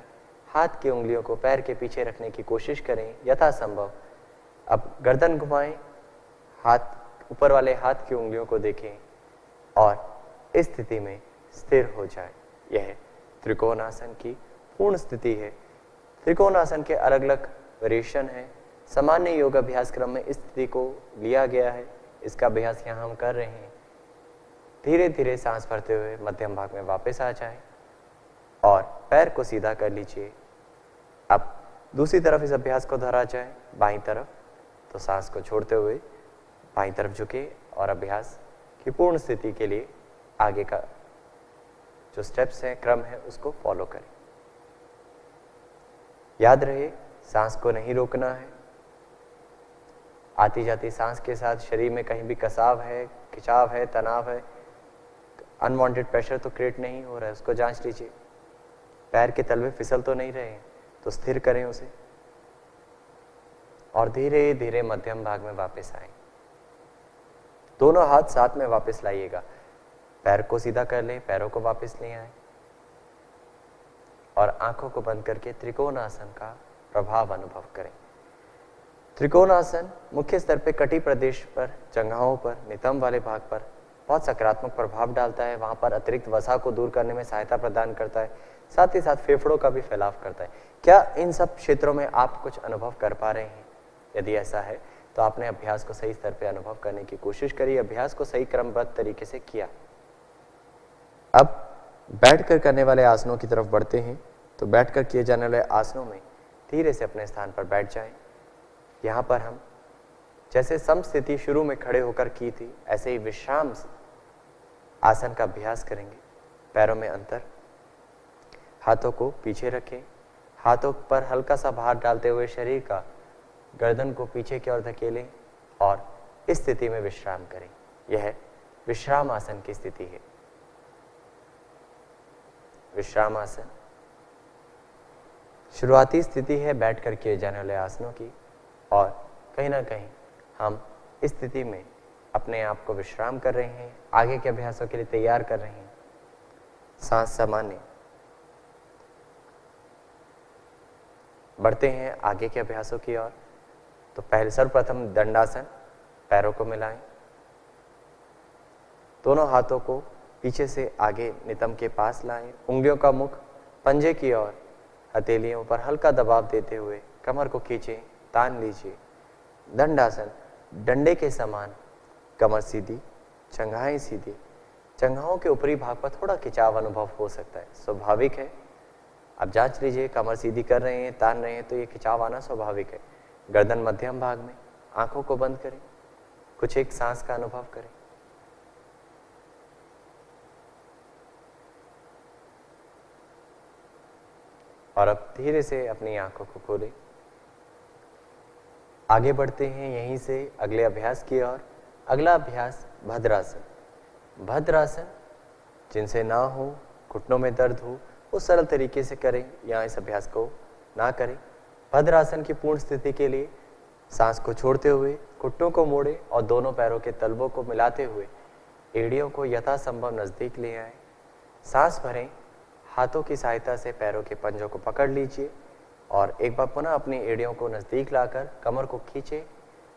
S1: हाथ की उंगलियों को पैर के पीछे रखने की कोशिश करें यथासंभव। अब गर्दन घुमाएं, हाथ ऊपर वाले हाथ की उंगलियों को देखें और इस स्थिति में स्थिर हो जाए। यह त्रिकोणासन की पूर्ण स्थिति है। त्रिकोणासन के अलग अलग वेरिएशन है। सामान्य योग अभ्यास क्रम में इस स्थिति को लिया गया है, इसका अभ्यास यहाँ हम कर रहे हैं। धीरे धीरे सांस भरते हुए मध्यम भाग में वापस आ जाएं और पैर को सीधा कर लीजिए। अब दूसरी तरफ इस अभ्यास को दोहरा जाए, बाईं तरफ। तो सांस को छोड़ते हुए बाईं तरफ झुके और अभ्यास की पूर्ण स्थिति के लिए आगे का जो स्टेप्स है, क्रम है, उसको फॉलो करें। याद रहे सांस को नहीं रोकना है। आती जाती सांस के साथ शरीर में कहीं भी कसाव है, खिंचाव है, तनाव है, अनवांटेड प्रेशर तो क्रिएट नहीं हो रहा है, उसको जांच लीजिए। पैर के तलवे फिसल तो नहीं रहे हैं तो स्थिर करें उसे और धीरे धीरे मध्यम भाग में वापस आए। दोनों हाथ साथ में वापस लाइएगा। पैर को सीधा कर लें, पैरों को वापस ले आए और आंखों को बंद करके त्रिकोणासन का प्रभाव अनुभव करें। त्रिकोणासन मुख्य स्तर पे कटी प्रदेश पर, जंघाओं पर, नितंब वाले भाग पर बहुत सकारात्मक प्रभाव डालता है। वहां पर अतिरिक्त वसा को दूर करने में सहायता प्रदान करता है, साथ ही साथ फेफड़ों का भी फैलाव करता है। क्या इन सब क्षेत्रों में आप कुछ अनुभव कर पा रहे हैं? यदि ऐसा है तो आपने अभ्यास को सही स्तर पे अनुभव करने की कोशिश करी, अभ्यास को सही क्रमबद्ध तरीके से किया। अब बैठकर करने वाले आसनों की तरफ बढ़ते हैं। तो बैठकर किए जाने वाले आसनों में धीरे से अपने स्थान पर बैठ जाएं। यहाँ पर हम जैसे समस्थिति शुरू में खड़े होकर की थी, ऐसे ही विश्राम आसन का अभ्यास करेंगे। पैरों में अंतर, हाथों को पीछे रखें, हाथों पर हल्का सा भार डालते हुए शरीर का गर्दन को पीछे की ओर धकेलें, और इस स्थिति में विश्राम करें। यह विश्राम आसन की स्थिति है। विश्राम आसन शुरुआती स्थिति है बैठकर किए जाने वाले आसनों की, और कहीं ना कहीं हम इस स्थिति में अपने आप को विश्राम कर रहे हैं, आगे के अभ्यासों के लिए तैयार कर रहे हैं। सांस सामान्य, बढ़ते हैं आगे के अभ्यासों की ओर। तो पहले सर्वप्रथम दंडासन, पैरों को मिलाएं, दोनों हाथों को पीछे से आगे नितंब के पास लाएं, उंगलियों का मुख पंजे की ओर, हथेलियों पर हल्का दबाव देते हुए कमर को खींचें, तान लीजिए। दंडासन, डंडे के समान, कमर सीधी, जंघाएं सीधी। जंघाओं के ऊपरी भाग पर थोड़ा खिंचाव अनुभव हो सकता है, स्वाभाविक है। अब जांच लीजिए, कमर सीधी कर रहे हैं, तान रहे हैं तो ये खिंचाव आना स्वाभाविक है। गर्दन मध्यम भाग में, आंखों को बंद करें, कुछ एक सांस का अनुभव करें। और अब धीरे से अपनी आंखों को खोलें। आगे बढ़ते हैं यहीं से अगले अभ्यास की ओर। अगला अभ्यास भद्रासन। भद्रासन जिनसे ना हो, घुटनों में दर्द हो, वो सरल तरीके से करें या इस अभ्यास को ना करें। भद्रासन की पूर्ण स्थिति के लिए सांस को छोड़ते हुए घुटनों को मोड़ें और दोनों पैरों के तलवों को मिलाते हुए एड़ियों को यथासंभव नजदीक ले आएं। सांस भरें, हाथों की सहायता से पैरों के पंजों को पकड़ लीजिए और एक बार पुनः अपनी एड़ियों को नजदीक लाकर कमर को खींचे,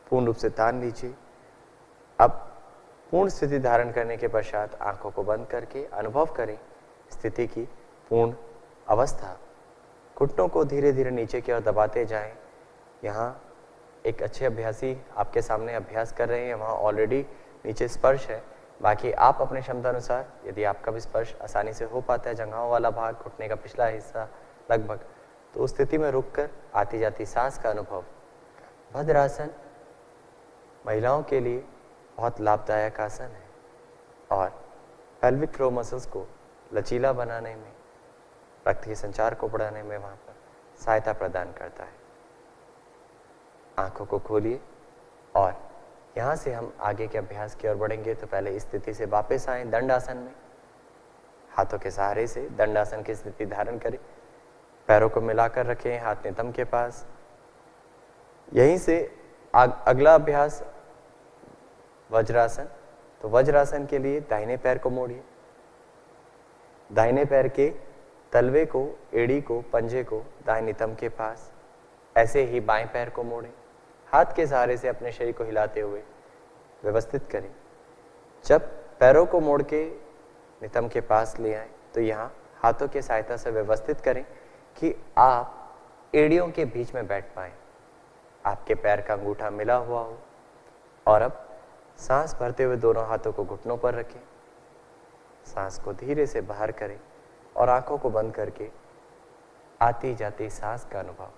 S1: पूर्ण रूप से तान लीजिए। अब पूर्ण स्थिति धारण करने के पश्चात आंखों को बंद करके अनुभव करें स्थिति की पूर्ण अवस्था। घुटनों को धीरे धीरे नीचे की ओर दबाते जाएं। यहाँ एक अच्छे अभ्यासी आपके सामने अभ्यास कर रहे हैं, वहाँ ऑलरेडी नीचे स्पर्श है। बाकी आप अपने क्षमता अनुसार, यदि आपका भी स्पर्श आसानी से हो पाता है, जंघाओं वाला भाग, घुटने का पिछला हिस्सा लगभग, तो उस स्थिति में रुककर आती जाती सांस का अनुभव। भद्रासन महिलाओं के लिए बहुत लाभदायक आसन है और पेल्विक फ्लोर मसल्स को लचीला बनाने में, रक्त के संचार को बढ़ाने में वहाँ पर सहायता प्रदान करता है। आंखों को खोलिए और यहाँ से हम आगे के अभ्यास की ओर बढ़ेंगे। तो पहले इस स्थिति से वापस आएं दंडासन में, हाथों के सहारे से दंडासन की स्थिति धारण करें, पैरों को मिलाकर रखें, हाथ नितंब के पास। यहीं से अगला अभ्यास वज्रासन। तो वज्रासन के लिए दाहिने पैर को मोड़िए, दाहिने पैर के तलवे को, एड़ी को, पंजे को दाएं नितंब के पास। ऐसे ही बाएं पैर को मोड़ें, हाथ के सहारे से अपने शरीर को हिलाते हुए व्यवस्थित करें। जब पैरों को मोड़ के नितंब के पास ले आए तो यहाँ हाथों की सहायता से व्यवस्थित करें कि आप एड़ियों के बीच में बैठ पाएं, आपके पैर का अंगूठा मिला हुआ हो। और अब सांस भरते हुए दोनों हाथों को घुटनों पर रखें, सांस को धीरे से बाहर करें और आंखों को बंद करके आती जाती सांस का अनुभव।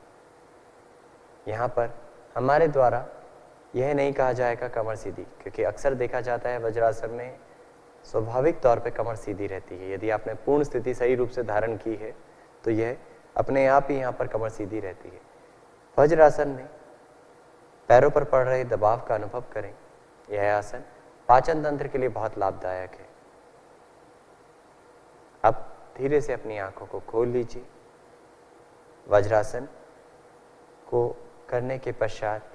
S1: यहाँ पर हमारे द्वारा यह नहीं कहा जाएगा कमर सीधी, क्योंकि अक्सर देखा जाता है वज्रासन में स्वाभाविक तौर पे कमर सीधी रहती है। यदि आपने पूर्ण स्थिति सही रूप से धारण की है तो यह अपने आप ही यहाँ पर कमर सीधी रहती है। वज्रासन में पैरों पर पड़ रहे दबाव का अनुभव करें। यह आसन पाचन तंत्र के लिए बहुत लाभदायक है। अब धीरे से अपनी आंखों को खोल लीजिए। वज्रासन को करने के पश्चात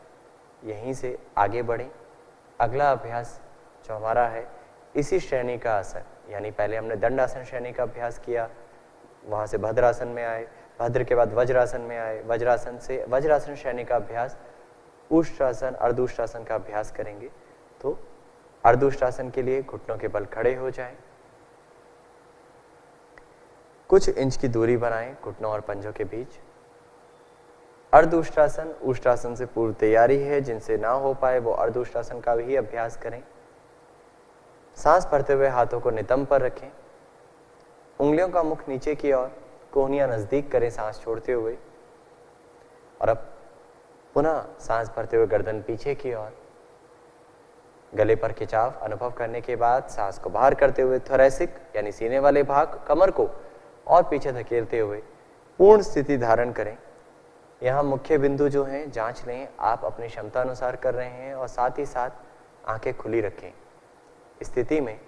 S1: यहीं से आगे बढ़ें। अगला अभ्यास जो हमारा है इसी श्रेणी का आसन, यानी पहले हमने दंडासन श्रेणी का अभ्यास किया, वहाँ से भद्रासन में आए, भद्र के बाद वज्रासन में आए, वज्रासन से वज्रासन श्रेणी का अभ्यास उष्ट्रासन, अर्धउष्ट्रासन का अभ्यास करेंगे। तो अर्धउष्ट्रासन के लिए घुटनों के बल खड़े हो जाएं, कुछ इंच की दूरी बनाएं घुटनों और पंजों के बीच। अर्धउष्ट्रासन उष्ट्रासन से पूर्व तैयारी है, जिनसे ना हो पाए वो अर्धउष्ट्रासन का भी अभ्यास करें। सांस भरते हुए हाथों को नितंब पर रखें, उंगलियों का मुख नीचे की ओर, कोहनियां नजदीक करें सांस छोड़ते हुए। और अब पुनः सांस भरते हुए गर्दन पीछे की ओर, गले पर खिंचाव अनुभव करने के बाद सांस को बाहर करते हुए थोरैसिक यानी सीने वाले भाग, कमर को और पीछे धकेलते हुए पूर्ण स्थिति धारण करें। यहाँ मुख्य बिंदु जो हैं जांच लें, आप अपनी क्षमता अनुसार कर रहे हैं और साथ ही साथ आंखें खुली रखें। स्थिति में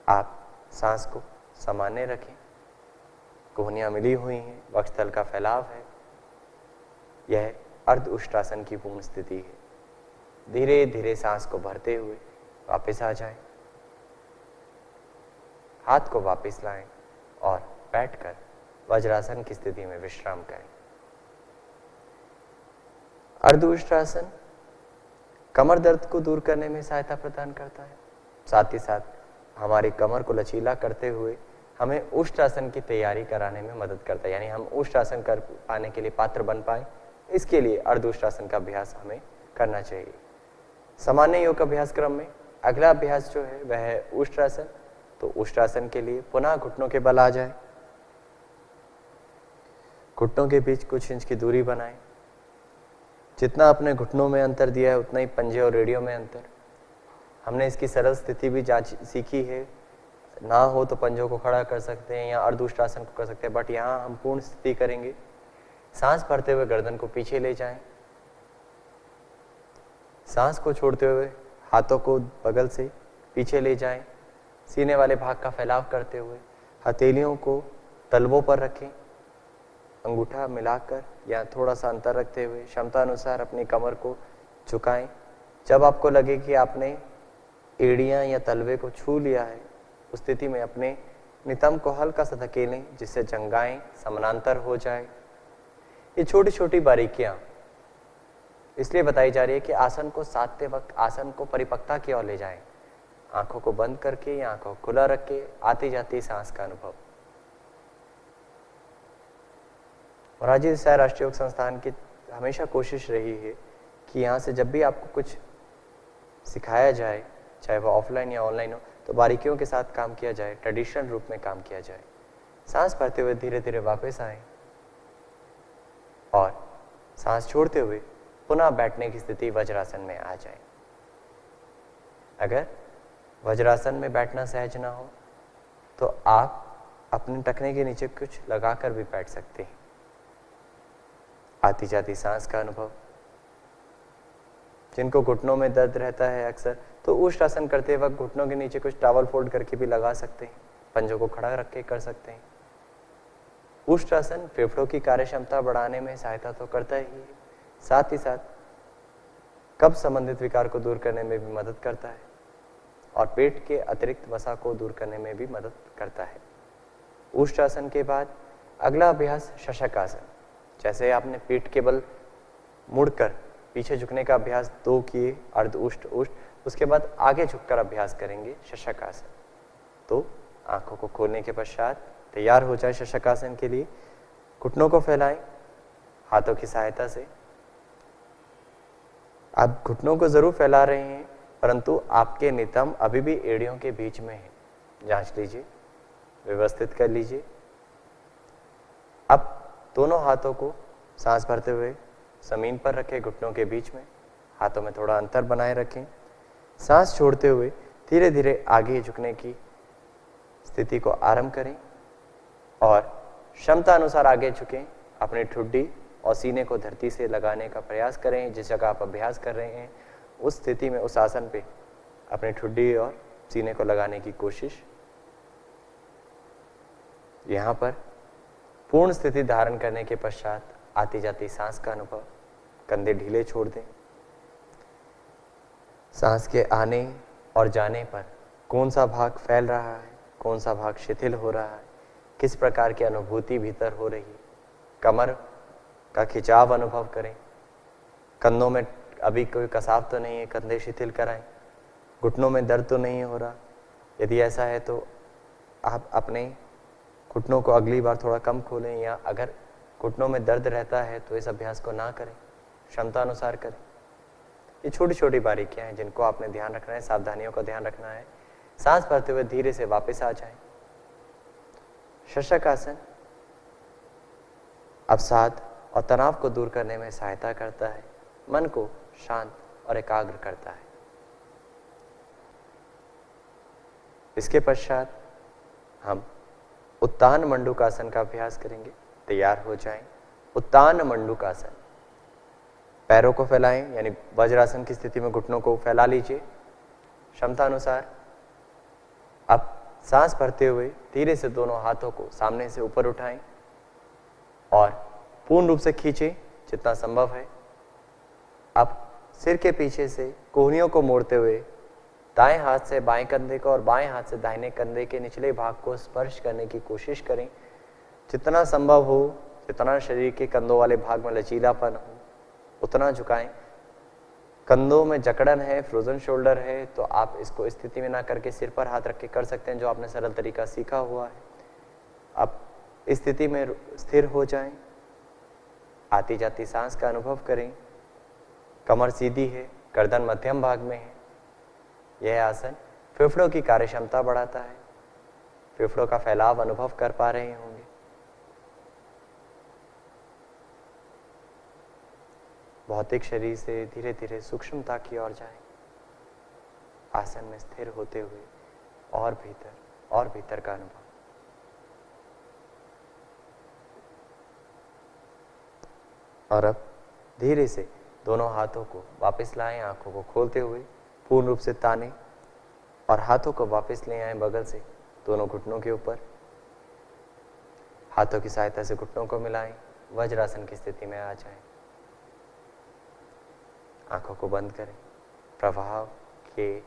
S1: आप सांस को सामान्य रखें, कोहनियां मिली हुई हैं, वक्षस्थल का फैलाव है। यह अर्ध उष्ट्रासन की पूर्ण स्थिति है। धीरे धीरे सांस को भरते हुए वापस आ जाएं, हाथ को वापस लाएं और बैठकर वज्रासन की स्थिति में विश्राम करें। अर्ध उष्ट्रासन कमर दर्द को दूर करने में सहायता प्रदान करता है, साथ ही साथ हमारी कमर को लचीला करते हुए हमें उष्ट्रासन की तैयारी कराने में मदद करता है, यानी हम उष्ट्रासन कर पाने के लिए पात्र बन पाए, इसके लिए अर्ध उष्ट्रासन का अभ्यास हमें करना चाहिए। सामान्य योग अभ्यास क्रम में अगला अभ्यास जो है वह है उष्ट्रासन। तो उष्ट्रासन के लिए पुनः घुटनों के बल आ जाए, घुटनों के बीच कुछ इंच की दूरी बनाएं। जितना अपने घुटनों में अंतर दिया है उतना ही पंजे और एड़ियों में अंतर। हमने इसकी सरल स्थिति भी जांच सीखी है, ना हो तो पंजों को खड़ा कर सकते हैं या अर्ध उष्ट्रासन को कर सकते हैं, बट यहाँ हम पूर्ण स्थिति करेंगे। सांस भरते हुए गर्दन को पीछे ले जाएं, सांस को छोड़ते हुए हाथों को बगल से पीछे ले जाएं, सीने वाले भाग का फैलाव करते हुए हथेलियों को तलवों पर रखें, अंगूठा मिलाकर या थोड़ा सा अंतर रखते हुए क्षमता अनुसार अपनी कमर को झुकाएं। जब आपको लगे कि आपने एड़ियां या तलवे को छू लिया है, उस स्थिति में अपने नितंब को हल्का सा धकेलें जिससे जंघाएं समानांतर हो जाए। ये छोटी छोटी बारीकियां इसलिए बताई जा रही है कि आसन को साधते वक्त आसन को परिपक्वता की ओर ले जाएं। आंखों को बंद करके या आंखों को खुला रख के आती जाती सांस का अनुभव। मोरारजी देसाई राष्ट्रीय योग संस्थान की हमेशा कोशिश रही है कि यहाँ से जब भी आपको कुछ सिखाया जाए, चाहे वो ऑफलाइन या ऑनलाइन हो, तो बारीकियों के साथ काम किया जाए, ट्रेडिशनल रूप में काम किया जाए। सांस भरते हुए धीरे धीरे वापस आए और सांस छोड़ते हुए पुनः बैठने की स्थिति वज्रासन में आ जाए। अगर वज्रासन में बैठना सहज ना हो तो आप अपने टखने के नीचे कुछ लगाकर भी बैठ सकते हैं। आती जाती सांस का अनुभव। जिनको घुटनों में दर्द रहता है अक्सर, तो उष्ट्रासन करते वक्त घुटनों के नीचे कुछ टॉवल फोल्ड करके भी लगा सकते हैं, पंजों को खड़ा रख के कर सकते हैं। उष्ट्रासन फेफड़ों की कार्यक्षमता बढ़ाने में सहायता तो करता ही है, साथ ही साथ कब्ज संबंधित विकार को दूर करने में भी मदद करता है और पेट के अतिरिक्त वसा को दूर करने में भी मदद करता है। उष्ट्रासन के बाद अगला अभ्यास शशकासन। जैसे आपने पीठ के बल मुड़कर पीछे झुकने का अभ्यास 2 किए, अर्ध उष्ट उष्ट, उसके बाद आगे झुककर अभ्यास करेंगे शशकासन। तो आंखों को खोलने के पश्चात तैयार हो जाए शशकासन के लिए। घुटनों को फैलाएं हाथों की सहायता से। आप घुटनों को जरूर फैला रहे हैं, परंतु आपके नितंब अभी भी एड़ियों के बीच में है। जांच लीजिए, व्यवस्थित कर लीजिए। अब दोनों हाथों को सांस भरते हुए जमीन पर रखें, घुटनों के बीच में, हाथों में थोड़ा अंतर बनाए रखें। सांस छोड़ते हुए धीरे धीरे आगे झुकने की स्थिति को आरंभ करें और क्षमता अनुसार आगे झुकें। अपनी ठुड्डी और सीने को धरती से लगाने का प्रयास करें। जिस जगह आप अभ्यास कर रहे हैं उस स्थिति में, उस आसन पे अपनी ठुड्डी और सीने को लगाने की कोशिश। यहाँ पर पूर्ण स्थिति धारण करने के पश्चात आती जाती सांस का अनुभव। कंधे ढीले छोड़ दें। सांस के आने और जाने पर कौन सा भाग फैल रहा है, कौन सा भाग शिथिल हो रहा है, किस प्रकार की अनुभूति भीतर हो रही है। कमर का खिंचाव अनुभव करें। कंधों में अभी कोई कसाव तो नहीं है, कंधे शिथिल कराएं। घुटनों में दर्द तो नहीं हो रहा। यदि ऐसा है तो आप अपने घुटनों को अगली बार थोड़ा कम खोलें, या अगर घुटनों में दर्द रहता है तो इस अभ्यास को ना करें, क्षमता अनुसार करें। ये छोटी छोटी बारीकियां हैं जिनको आपने ध्यान रखना है, सावधानियों का ध्यान रखना है। सांस भरते हुए धीरे से वापस आ जाएं। शशकासन अवसाद और तनाव को दूर करने में सहायता करता है, मन को शांत और एकाग्र करता है। इसके पश्चात हम उत्तान मंडूकासन का अभ्यास करेंगे। तैयार हो जाएं, उत्तान मंडूकासन। पैरों को फैलाएं, यानी वज्रासन की स्थिति में घुटनों को फैला लीजिए क्षमता अनुसार। अब सांस भरते हुए धीरे से दोनों हाथों को सामने से ऊपर उठाएं और पूर्ण रूप से खींचें जितना संभव है। अब सिर के पीछे से कोहनियों को मोड़ते हुए दाएं हाथ से बाएं कंधे को और बाएं हाथ से दाहिने कंधे के निचले भाग को स्पर्श करने की कोशिश करें। जितना संभव हो, जितना शरीर के कंधों वाले भाग में लचीलापन हो उतना झुकाएं। कंधों में जकड़न है, फ्रोजन शोल्डर है, तो आप इसको इस स्थिति में ना करके सिर पर हाथ रख के कर सकते हैं, जो आपने सरल तरीका सीखा हुआ है। अब इस स्थिति में स्थिर हो जाएं, आती जाती सांस का अनुभव करें। कमर सीधी है, गर्दन मध्यम भाग में है। यह आसन फेफड़ों की कार्यक्षमता बढ़ाता है। फेफड़ों का फैलाव अनुभव कर पा रहे होंगे। भौतिक शरीर से धीरे धीरे सूक्ष्मता की ओर जाएं, आसन में स्थिर होते हुए और भीतर का अनुभव। और अब धीरे से दोनों हाथों को वापस लाएं, आंखों को खोलते हुए पूर्ण रूप से ताने और हाथों को वापस ले आएं बगल से दोनों घुटनों के ऊपर। हाथों की सहायता से घुटनों को मिलाएं, वज्रासन की स्थिति में आ जाएं। आंखों को बंद करें, प्रवाह के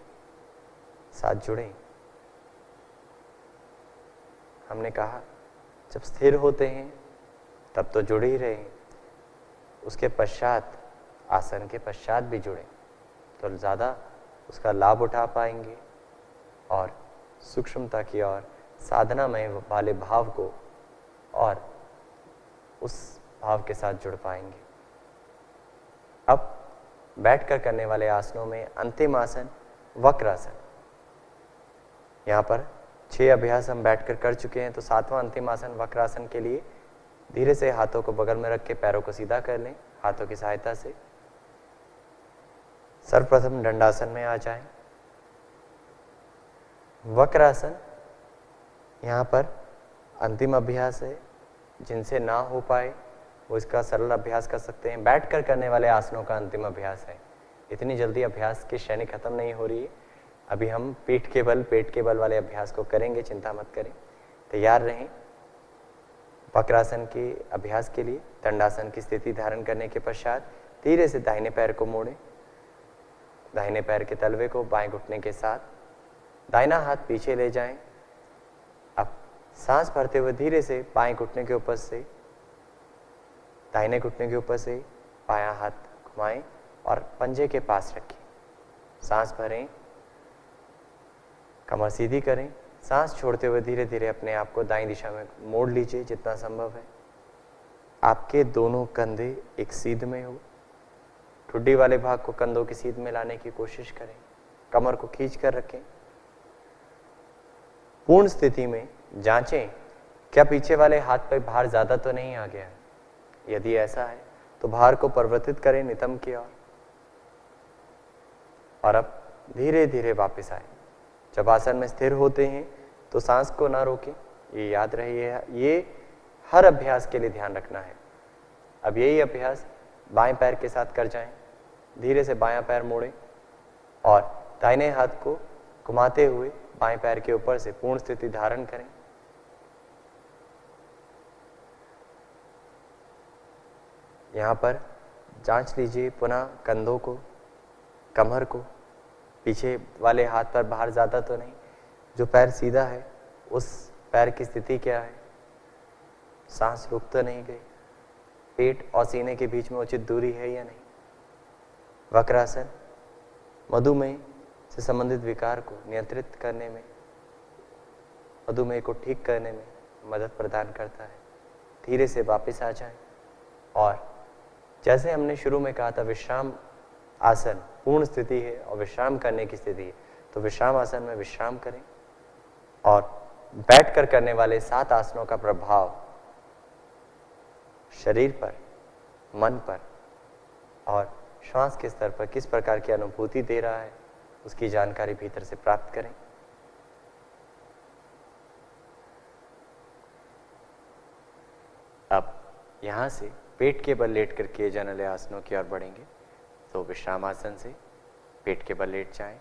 S1: साथ जुड़ें। हमने कहा जब स्थिर होते हैं तब तो जुड़े ही रहें, उसके पश्चात आसन के पश्चात भी जुड़ें तो ज़्यादा उसका लाभ उठा पाएंगे और सूक्ष्मता की ओर, साधनामय वाले भाव को और उस भाव के साथ जुड़ पाएंगे। अब बैठकर करने वाले आसनों में अंतिम आसन वक्रासन। यहाँ पर 6 अभ्यास हम बैठकर कर चुके हैं, तो 7वां अंतिम आसन वक्रासन के लिए धीरे से हाथों को बगल में रख के पैरों को सीधा कर लें हाथों की सहायता से। सर्वप्रथम दंडासन में आ जाएं। वक्रासन यहाँ पर अंतिम अभ्यास है, जिनसे ना हो पाए वो इसका सरल अभ्यास कर सकते हैं। बैठकर करने वाले आसनों का अंतिम अभ्यास है। इतनी जल्दी अभ्यास की श्रेणी खत्म नहीं हो रही है। अभी हम पेट के बल वाले अभ्यास को करेंगे, चिंता मत करें, तैयार रहें। वक्रासन के अभ्यास के लिए दंडासन की स्थिति धारण करने के पश्चात धीरे से दाहिने पैर को मोड़ें। दाहिने पैर के तलवे को बाएं घुटने के साथ, दाहिना हाथ पीछे ले जाएं। अब सांस भरते हुए धीरे से बाएं घुटने के ऊपर से दाहिने घुटने के ऊपर से बायां हाथ घुमाएं और पंजे के पास रखें। सांस भरें, कमर सीधी करें। सांस छोड़ते हुए धीरे धीरे अपने आप को दाईं दिशा में मोड़ लीजिए जितना संभव है। आपके दोनों कंधे एक सीध में हो। ठुड्डी वाले भाग को कंधों की सीध में लाने की कोशिश करें। कमर को खींच कर रखें। पूर्ण स्थिति में जांचें क्या पीछे वाले हाथ पर भार ज्यादा तो नहीं आ गया है। यदि ऐसा है तो भार को परिवर्तित करें नितंब की ओर। और अब धीरे धीरे वापस आए। जब आसन में स्थिर होते हैं तो सांस को ना रोकें, ये याद रहे। ये हर अभ्यास के लिए ध्यान रखना है। अब यही अभ्यास बाएं पैर के साथ कर जाएं। धीरे से बायां पैर मोड़ें और दाहिने हाथ को घुमाते हुए बाएं पैर के ऊपर से पूर्ण स्थिति धारण करें। यहाँ पर जांच लीजिए पुनः कंधों को, कमर को, पीछे वाले हाथ पर भार ज़्यादा तो नहीं। जो पैर सीधा है उस पैर की स्थिति क्या है, सांस रुक तो नहीं गई, पेट और सीने के बीच में उचित दूरी है या नहीं। वक्रासन मधुमेह से संबंधित विकार को नियंत्रित करने में, मधुमेह को ठीक करने में मदद प्रदान करता है। धीरे से वापस आ जाएं और जैसे हमने शुरू में कहा था, विश्राम आसन पूर्ण स्थिति है और विश्राम करने की स्थिति है, तो विश्राम आसन में विश्राम करें। और बैठकर करने वाले 7 आसनों का प्रभाव शरीर पर, मन पर और श्वास के स्तर पर किस प्रकार की अनुभूति दे रहा है, उसकी जानकारी भीतर से प्राप्त करें। अब यहां से पेट के बल लेटकर किए जाने वाले आसनों की ओर बढ़ेंगे। तो विश्राम आसन से पेट के बल लेट जाएं।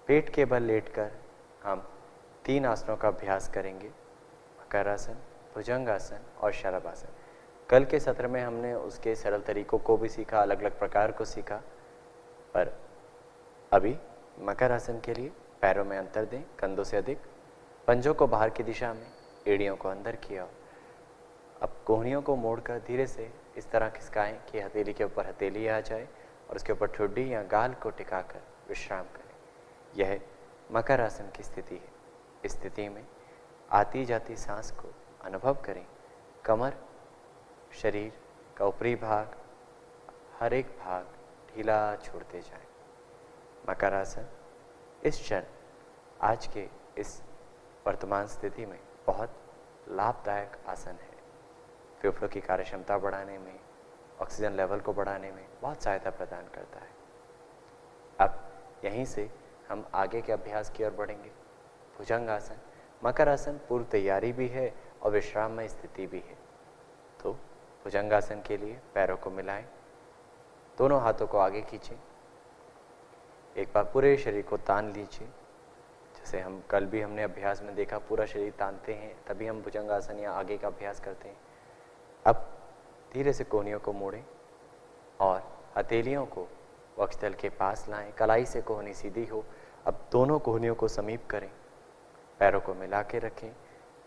S1: पेट के बल लेटकर हम 3 आसनों का अभ्यास करेंगे, मकरासन, भुजंगासन और शलभासन। कल के सत्र में हमने उसके सरल तरीकों को भी सीखा, अलग अलग प्रकार को सीखा, पर अभी मकरासन के लिए पैरों में अंतर दें, कंधों से अधिक, पंजों को बाहर की दिशा में, एड़ियों को अंदर किया। अब कोहनियों को मोड़कर धीरे से इस तरह खिसकाएं कि हथेली के ऊपर हथेली आ जाए और उसके ऊपर ठुड्डी या गाल को टिकाकर विश्राम करें। यह मकरासन की स्थिति है। इस स्थिति में आती जाती सांस को अनुभव करें। कमर, शरीर का ऊपरी भाग, हर एक भाग ढीला छोड़ते जाएं। मकरासन इस क्षण आज के इस वर्तमान स्थिति में बहुत लाभदायक आसन है। फेफड़ों की कार्यक्षमता बढ़ाने में, ऑक्सीजन लेवल को बढ़ाने में बहुत सहायता प्रदान करता है। अब यहीं से हम आगे के अभ्यास की ओर बढ़ेंगे। भुजंगासन। मकरासन पूर्व तैयारी भी है और विश्राममय स्थिति भी है। तो भुजंगासन के लिए पैरों को मिलाएं, दोनों हाथों को आगे खींचें, एक बार पूरे शरीर को तान लीजिए। जैसे हम कल भी हमने अभ्यास में देखा, पूरा शरीर तानते हैं तभी हम भुजंगासन या आगे का अभ्यास करते हैं। अब धीरे से कोहनियों को मोड़ें और हथेलियों को वक्षस्थल के पास लाएं, कलाई से कोहनी सीधी हो। अब दोनों कोहनियों को समीप करें, पैरों को मिला के रखें।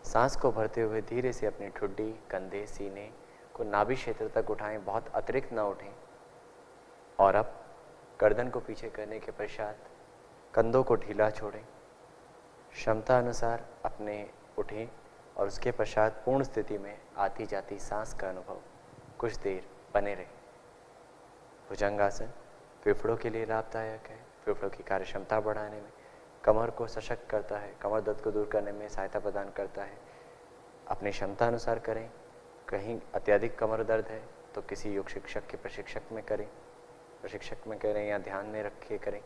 S1: सांस को भरते हुए धीरे से अपनी ठुड्डी, कंधे, सीने को नाभि क्षेत्र तक उठाएं, बहुत अतिरिक्त ना उठें। और अब गर्दन को पीछे करने के पश्चात कंधों को ढीला छोड़ें। क्षमता अनुसार अपने उठें और उसके पश्चात पूर्ण स्थिति में आती जाती सांस का अनुभव कुछ देर बने रहे। भुजंगासन फेफड़ों के लिए लाभदायक है। फेफड़ों की कार्यक्षमता बढ़ाने में, कमर को सशक्त करता है, कमर दर्द को दूर करने में सहायता प्रदान करता है। अपनी क्षमता अनुसार करें। कहीं अत्यधिक कमर दर्द है तो किसी योग शिक्षक के प्रशिक्षक में करें या ध्यान में रख के करें।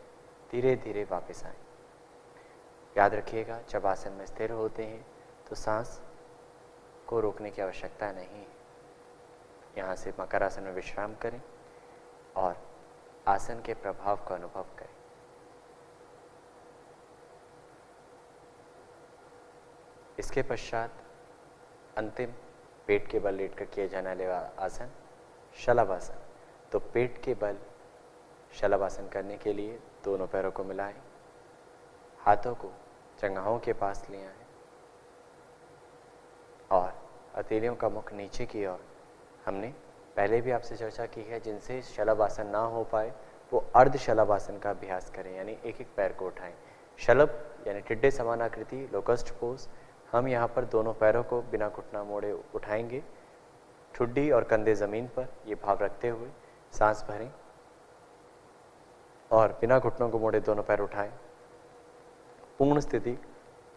S1: धीरे धीरे वापस आएं। याद रखिएगा, जब आसन में स्थिर होते हैं तो सांस को रोकने की आवश्यकता नहीं है। यहाँ से मकरासन में विश्राम करें और आसन के प्रभाव का अनुभव करें। इसके पश्चात अंतिम पेट के बल लेटकर किए जाने वाले आसन शलभासन। तो पेट के बल शलभासन करने के लिए दोनों पैरों को मिलाएं, हाथों को जंघाओं के पास ले आएं और हथेलियों का मुख नीचे की ओर। हमने पहले भी आपसे चर्चा की है, जिनसे शलभासन ना हो पाए वो अर्ध शलभासन का अभ्यास करें, यानी एक एक पैर को उठाएं। शलभ यानी टिड्डे समान आकृति, लोकस्ट पोज। हम यहाँ पर दोनों पैरों को बिना घुटना मोड़े उठाएंगे, ठुड्डी और कंधे जमीन पर, ये भाव रखते हुए सांस भरें और बिना घुटनों को मोड़े दोनों पैर उठाएं। पूर्ण स्थिति,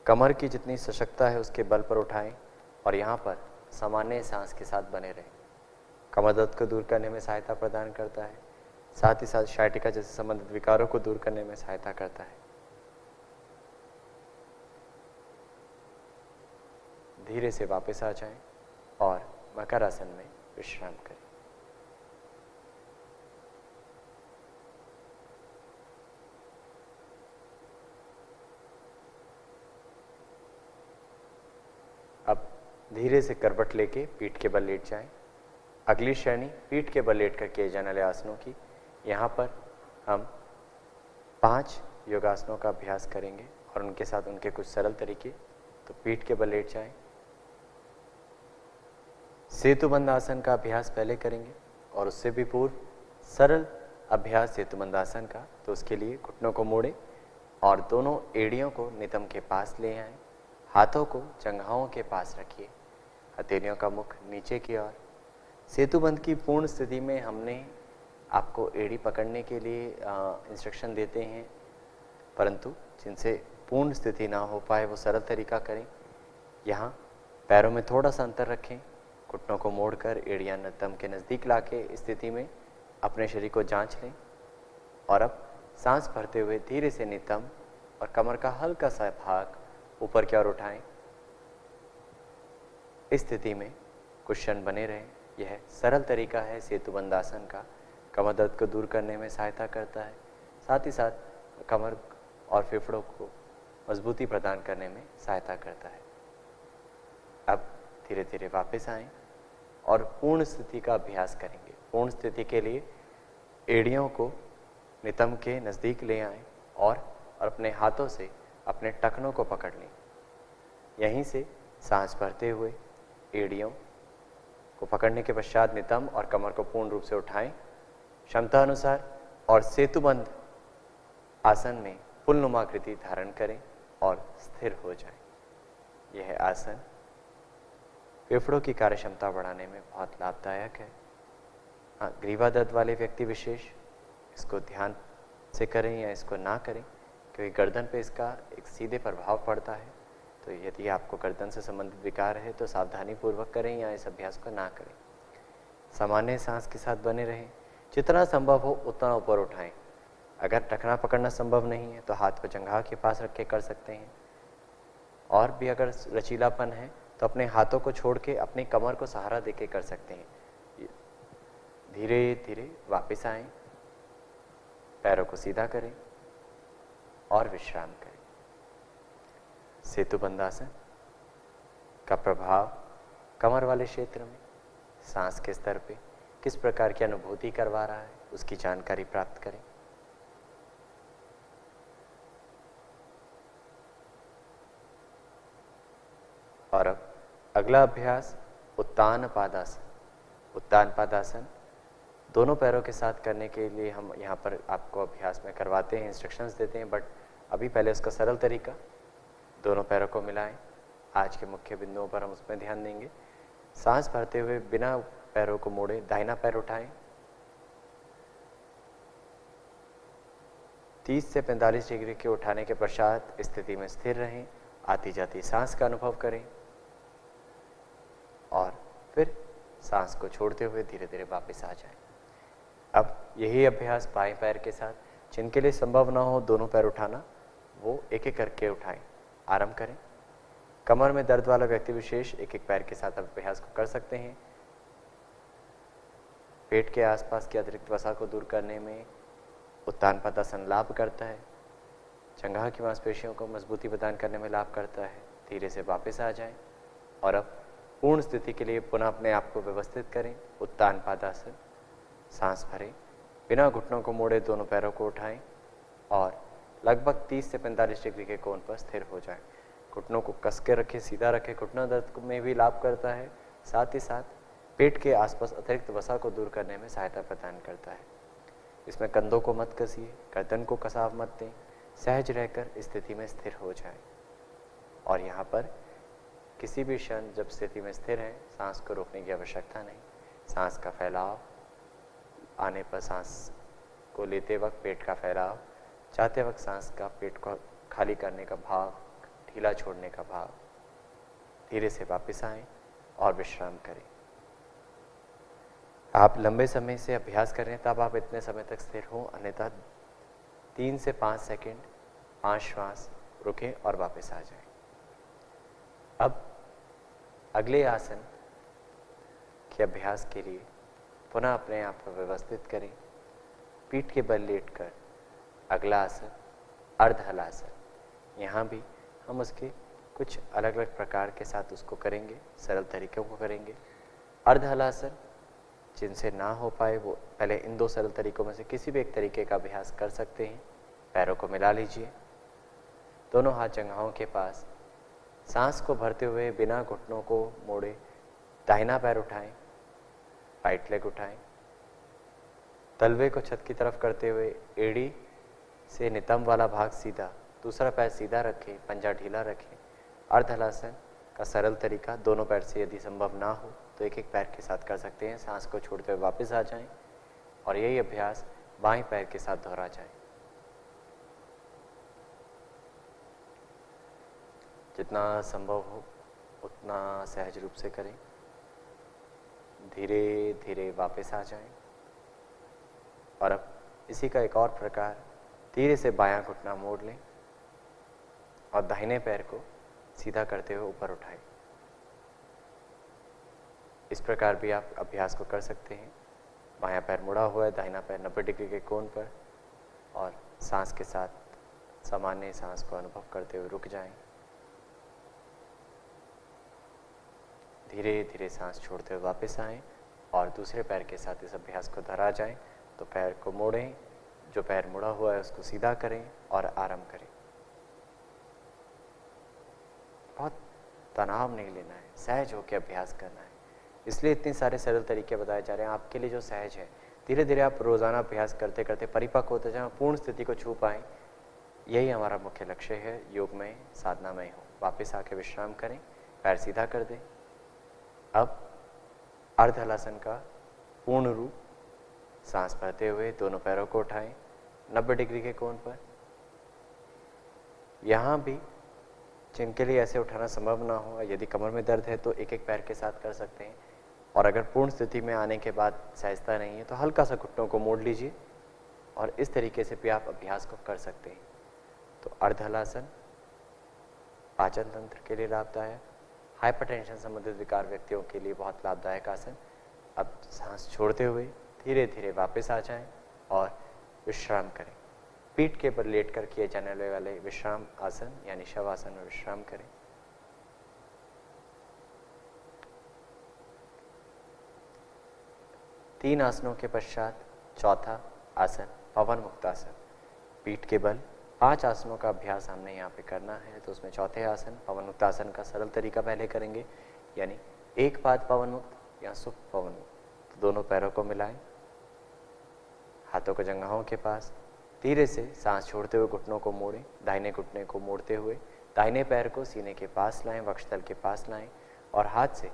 S1: कमर की जितनी सशक्तता है उसके बल पर उठाएं और यहाँ पर सामान्य सांस के साथ बने रहें। कमर दर्द को दूर करने में सहायता प्रदान करता है, साथ ही साथ शाइटिका जैसे संबंधित विकारों को दूर करने में सहायता करता है। धीरे से वापस आ जाएं और मकरासन में विश्राम करें। अब धीरे से करवट लेके पीठ के बल लेट जाएं। अगली श्रेणी पीठ के बल लेट कर किए जाने वाले आसनों की। यहाँ पर हम 5 योगासनों का अभ्यास करेंगे और उनके साथ उनके कुछ सरल तरीके। तो पीठ के बल लेट जाएं। सेतुबंध आसन का अभ्यास पहले करेंगे और उससे भी पूर्व सरल अभ्यास सेतुबंध आसन का। तो उसके लिए घुटनों को मोड़ें और दोनों एड़ियों को नितंब के पास ले आएं। हाथों को जंघाओं के पास रखिए, हथेलियों का मुख नीचे की ओर। सेतुबंध की पूर्ण स्थिति में हमने आपको एड़ी पकड़ने के लिए इंस्ट्रक्शन देते हैं, परंतु जिनसे पूर्ण स्थिति ना हो पाए वो सरल तरीका करें। यहाँ पैरों में थोड़ा सा अंतर रखें, घुटनों को मोड़कर एड़ियां नितंब के नज़दीक लाके स्थिति में अपने शरीर को जांच लें और अब सांस भरते हुए धीरे से नितंब और कमर का हल्का सा भाग ऊपर की ओर उठाएं। इस स्थिति में कुछ क्षण बने रहें। यह सरल तरीका है सेतुबंध आसन का, कमर दर्द को दूर करने में सहायता करता है, साथ ही साथ कमर और फेफड़ों को मजबूती प्रदान करने में सहायता करता है। अब धीरे धीरे वापस आएं और पूर्ण स्थिति का अभ्यास करेंगे। पूर्ण स्थिति के लिए एड़ियों को नितंब के नज़दीक ले आएं और अपने हाथों से अपने टखनों को पकड़ लें। यहीं से सांस भरते हुए एड़ियों को पकड़ने के पश्चात नितंब और कमर को पूर्ण रूप से उठाएं क्षमता अनुसार और सेतुबंध आसन में पुलनुमा आकृति धारण करें और स्थिर हो जाएं। यह आसन फेफड़ों की कार्यक्षमता बढ़ाने में बहुत लाभदायक है। हाँ, ग्रीवा दर्द वाले व्यक्ति विशेष इसको ध्यान से करें या इसको ना करें, क्योंकि गर्दन पे इसका एक सीधे प्रभाव पड़ता है। तो यदि आपको गर्दन से संबंधित विकार है तो सावधानी पूर्वक करें या इस अभ्यास को ना करें। सामान्य सांस के साथ बने रहें, जितना संभव हो उतना ऊपर उठाएं। अगर टखना पकड़ना संभव नहीं है तो हाथ को जंघा के पास रख के कर सकते हैं। और भी अगर लचीलापन है तो अपने हाथों को छोड़ के अपनी कमर को सहारा देके कर सकते हैं। धीरे धीरे वापस आएं, पैरों को सीधा करें और विश्राम करें। सेतुबंध आसन का प्रभाव कमर वाले क्षेत्र में सांस के स्तर पे किस प्रकार की अनुभूति करवा रहा है, उसकी जानकारी प्राप्त करें। और अब अगला अभ्यास उत्तान पादासन। उत्तान पादासन दोनों पैरों के साथ करने के लिए हम यहाँ पर आपको अभ्यास में करवाते हैं, इंस्ट्रक्शंस देते हैं, बट अभी पहले उसका सरल तरीका, दोनों पैरों को मिलाएं। आज के मुख्य बिंदुओं पर हम उसमें ध्यान देंगे। सांस भरते हुए बिना पैरों को मोड़े दाहिना पैर उठाएं। 30 से 45 डिग्री के उठाने के पश्चात स्थिति में स्थिर रहें। आती जाती सांस का अनुभव करें और फिर सांस को छोड़ते हुए धीरे धीरे वापस आ जाएं। अब यही अभ्यास बाएं पैर के साथ, जिनके लिए संभव ना हो दोनों पैर उठाना, वो एक एक करके उठाएं। आरंभ करें। कमर में दर्द वाला व्यक्ति विशेष एक एक पैर के साथ अभ्यास को कर सकते हैं। पेट के आसपास की अतिरिक्त वसा को दूर करने में उत्तान पदासन लाभ करता है। जंघा की मांसपेशियों को मजबूती प्रदान करने में लाभ करता है। धीरे से वापस आ जाएं और अब पूर्ण स्थिति के लिए पुनः अपने आप को व्यवस्थित करें। उत्तान पादासन, सांस भरें, बिना घुटनों को मोड़े दोनों पैरों को उठाएं और लगभग 30 से 45 डिग्री के कोण पर स्थिर हो जाएं। घुटनों को कस के रखें, सीधा रखें। घुटना दर्द में भी लाभ करता है, साथ ही साथ पेट के आसपास अतिरिक्त वसा को दूर करने में सहायता प्रदान करता है। इसमें कंधों को मत कसिए, गर्दन को कसाव मत दें, सहज रहकर स्थिति में स्थिर हो जाएं। और यहाँ पर किसी भी क्षण जब स्थिति में स्थिर है, सांस को रोकने की आवश्यकता नहीं। सांस का फैलाव आने पर सांस को लेते वक्त पेट का फैलाव, जाते वक्त सांस का पेट को खाली करने का भाव, ढीला छोड़ने का भाव। धीरे से वापस आएं और विश्राम करें। आप लंबे समय से अभ्यास कर रहे हैं तब आप इतने समय तक स्थिर हों, अन्यथा 3 से 5 सेकंड 5 श्वास रुकें और वापस आ जाएं। अब अगले आसन के अभ्यास के लिए पुनः अपने आप को व्यवस्थित करें। पीठ के बल लेटकर अगला आसन अर्ध हलासन। यहाँ भी हम उसके कुछ अलग अलग प्रकार के साथ उसको करेंगे, सरल तरीकों को करेंगे। अर्ध हलासन जिनसे ना हो पाए वो पहले इन 2 सरल तरीकों में से किसी भी एक तरीके का अभ्यास कर सकते हैं। पैरों को मिला लीजिए, दोनों हाथ जंघाओं के पास, सांस को भरते हुए बिना घुटनों को मोड़े दाहिना पैर उठाएं, राइट लेग उठाएं। तलवे को छत की तरफ करते हुए एड़ी से नितंब वाला भाग सीधा, दूसरा पैर सीधा रखें, पंजा ढीला रखें। अर्ध हलासन का सरल तरीका, दोनों पैर से यदि संभव ना हो तो एक एक पैर के साथ कर सकते हैं। सांस को छोड़ते हुए वापस आ जाएं और यही अभ्यास बाएं पैर के साथ दोहरा जाए। जितना संभव हो उतना सहज रूप से करें। धीरे धीरे वापस आ जाएं। और अब इसी का एक और प्रकार, धीरे से बायां घुटना मोड़ लें और दाहिने पैर को सीधा करते हुए ऊपर उठाएं। इस प्रकार भी आप अभ्यास को कर सकते हैं। बायां पैर मुड़ा हुआ है, दाहिना पैर 90 डिग्री के कोण पर, और सांस के साथ सामान्य सांस को अनुभव करते हुए रुक जाएं। धीरे धीरे सांस छोड़ते हुए वापस आएं और दूसरे पैर के साथ इस अभ्यास को दोहरा जाएं। तो पैर को मोड़ें, जो पैर मुड़ा हुआ है उसको सीधा करें और आराम करें। बहुत तनाव नहीं लेना है, सहज होकर अभ्यास करना है, इसलिए इतने सारे सरल तरीके बताए जा रहे हैं आपके लिए जो सहज है। धीरे धीरे आप रोजाना अभ्यास करते करते परिपक्व होते जाएं, पूर्ण स्थिति को छू पाएं। यही हमारा मुख्य लक्ष्य है योग में, साधना में हो। वापस आके विश्राम करें, पैर सीधा कर दें। अब अर्ध हलासन का पूर्ण रूप, सांस भरते हुए दोनों पैरों को उठाएं 90 डिग्री के कोण पर। यहाँ भी जिनके लिए ऐसे उठाना संभव ना हो, यदि कमर में दर्द है तो एक एक पैर के साथ कर सकते हैं, और अगर पूर्ण स्थिति में आने के बाद सहजता नहीं है तो हल्का सा घुटनों को मोड़ लीजिए, और इस तरीके से भी आप अभ्यास को कर सकते हैं। तो अर्ध हलासन पाचन तंत्र के लिए लाभदायक, हाइपरटेंशन संबंधित विकार व्यक्तियों के लिए बहुत लाभदायक आसन। अब सांस छोड़ते हुए धीरे धीरे वापस आ जाएं और विश्राम करें। पीठ के ऊपर लेट कर किए जाने वाले विश्राम आसन यानी शवासन में विश्राम करें। तीन आसनों के पश्चात चौथा आसन पवन मुक्तासन। पीठ के बल 5 आसनों का अभ्यास हमने यहाँ पे करना है, तो उसमें चौथे आसन पवन मुक्तासन का सरल तरीका पहले करेंगे, यानी एक पाद पवन मुक्त या सुप्त पवन मुक्त। तो दोनों पैरों को मिलाएं, हाथों को जंघाओं के पास, धीरे से सांस छोड़ते हुए घुटनों को मोड़ें। दाहिने घुटने को मोड़ते हुए दाहिने पैर को सीने के पास लाएं, वक्षस्थल के पास लाएं, और हाथ से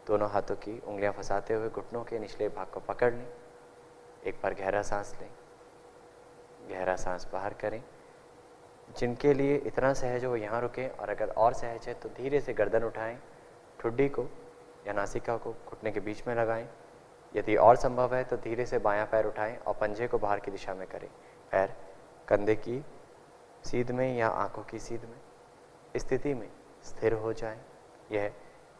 S1: दोनों हाथों की उंगलियां फंसाते हुए घुटनों के निचले भाग को पकड़ लें। एक बार गहरा सांस लें, गहरा सांस बाहर करें। जिनके लिए इतना सहज हो वो यहाँ रुकें, और अगर और सहज है तो धीरे से गर्दन उठाएं, ठुड्डी को या नासिका को घुटने के बीच में लगाएं। यदि और संभव है तो धीरे से बायां पैर उठाएं और पंजे को बाहर की दिशा में करें। पैर कंधे की सीध में या आंखों की सीध में स्थिति में स्थिर हो जाएं। यह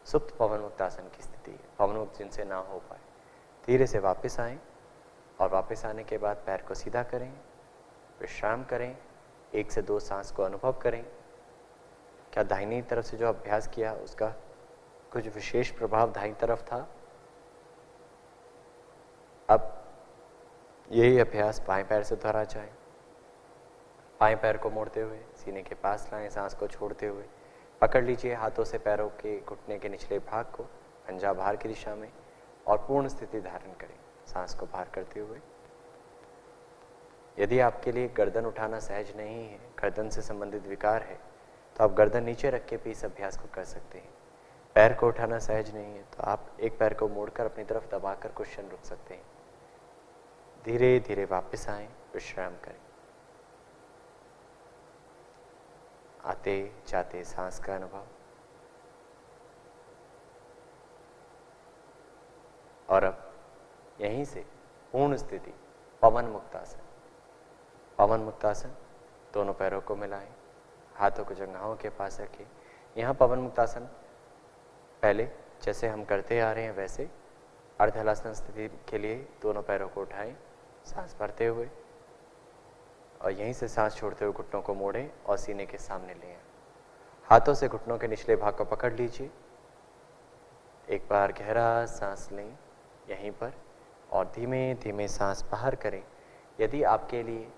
S1: सुप्त पवन मुक्तासन की स्थिति है, पवन मुक्त जिनसे ना हो पाए। धीरे से वापस आएं, और वापस आने के बाद पैर को सीधा करें, विश्राम करें। 1 से 2 सांस को अनुभव करें। क्या दाहिनी तरफ से जो अभ्यास किया उसका कुछ विशेष प्रभाव दाहिनी तरफ था? अब यही अभ्यास बाएं पैर से दोहरा जाए। बाएं पैर को मोड़ते हुए सीने के पास लाएं, सांस को छोड़ते हुए पकड़ लीजिए हाथों से पैरों के घुटने के निचले भाग को, पंजा बाहर की दिशा में, और पूर्ण स्थिति धारण करें, सांस को बाहर करते हुए। यदि आपके लिए गर्दन उठाना सहज नहीं है, गर्दन से संबंधित विकार है, तो आप गर्दन नीचे रख के भी इस अभ्यास को कर सकते हैं। पैर को उठाना सहज नहीं है तो आप एक पैर को मोड़कर अपनी तरफ दबाकर कुछ क्षण रुक सकते हैं। धीरे धीरे वापस आएं, विश्राम करें। आते जाते सांस का अनुभव, और अब यहीं से पूर्ण स्थिति पवन मुक्तासन। पवन मुक्तासन, दोनों पैरों को मिलाएं, हाथों को जंघाओं के पास रखें। यहाँ पवन मुक्तासन पहले जैसे हम करते आ रहे हैं वैसे अर्ध हलासन स्थिति के लिए दोनों पैरों को उठाएं, सांस भरते हुए, और यहीं से सांस छोड़ते हुए घुटनों को मोड़ें और सीने के सामने ले आएं। हाथों से घुटनों के निचले भाग को पकड़ लीजिए। एक बार गहरा सांस लें यहीं पर, और धीमे धीमे सांस बाहर करें। यदि आपके लिए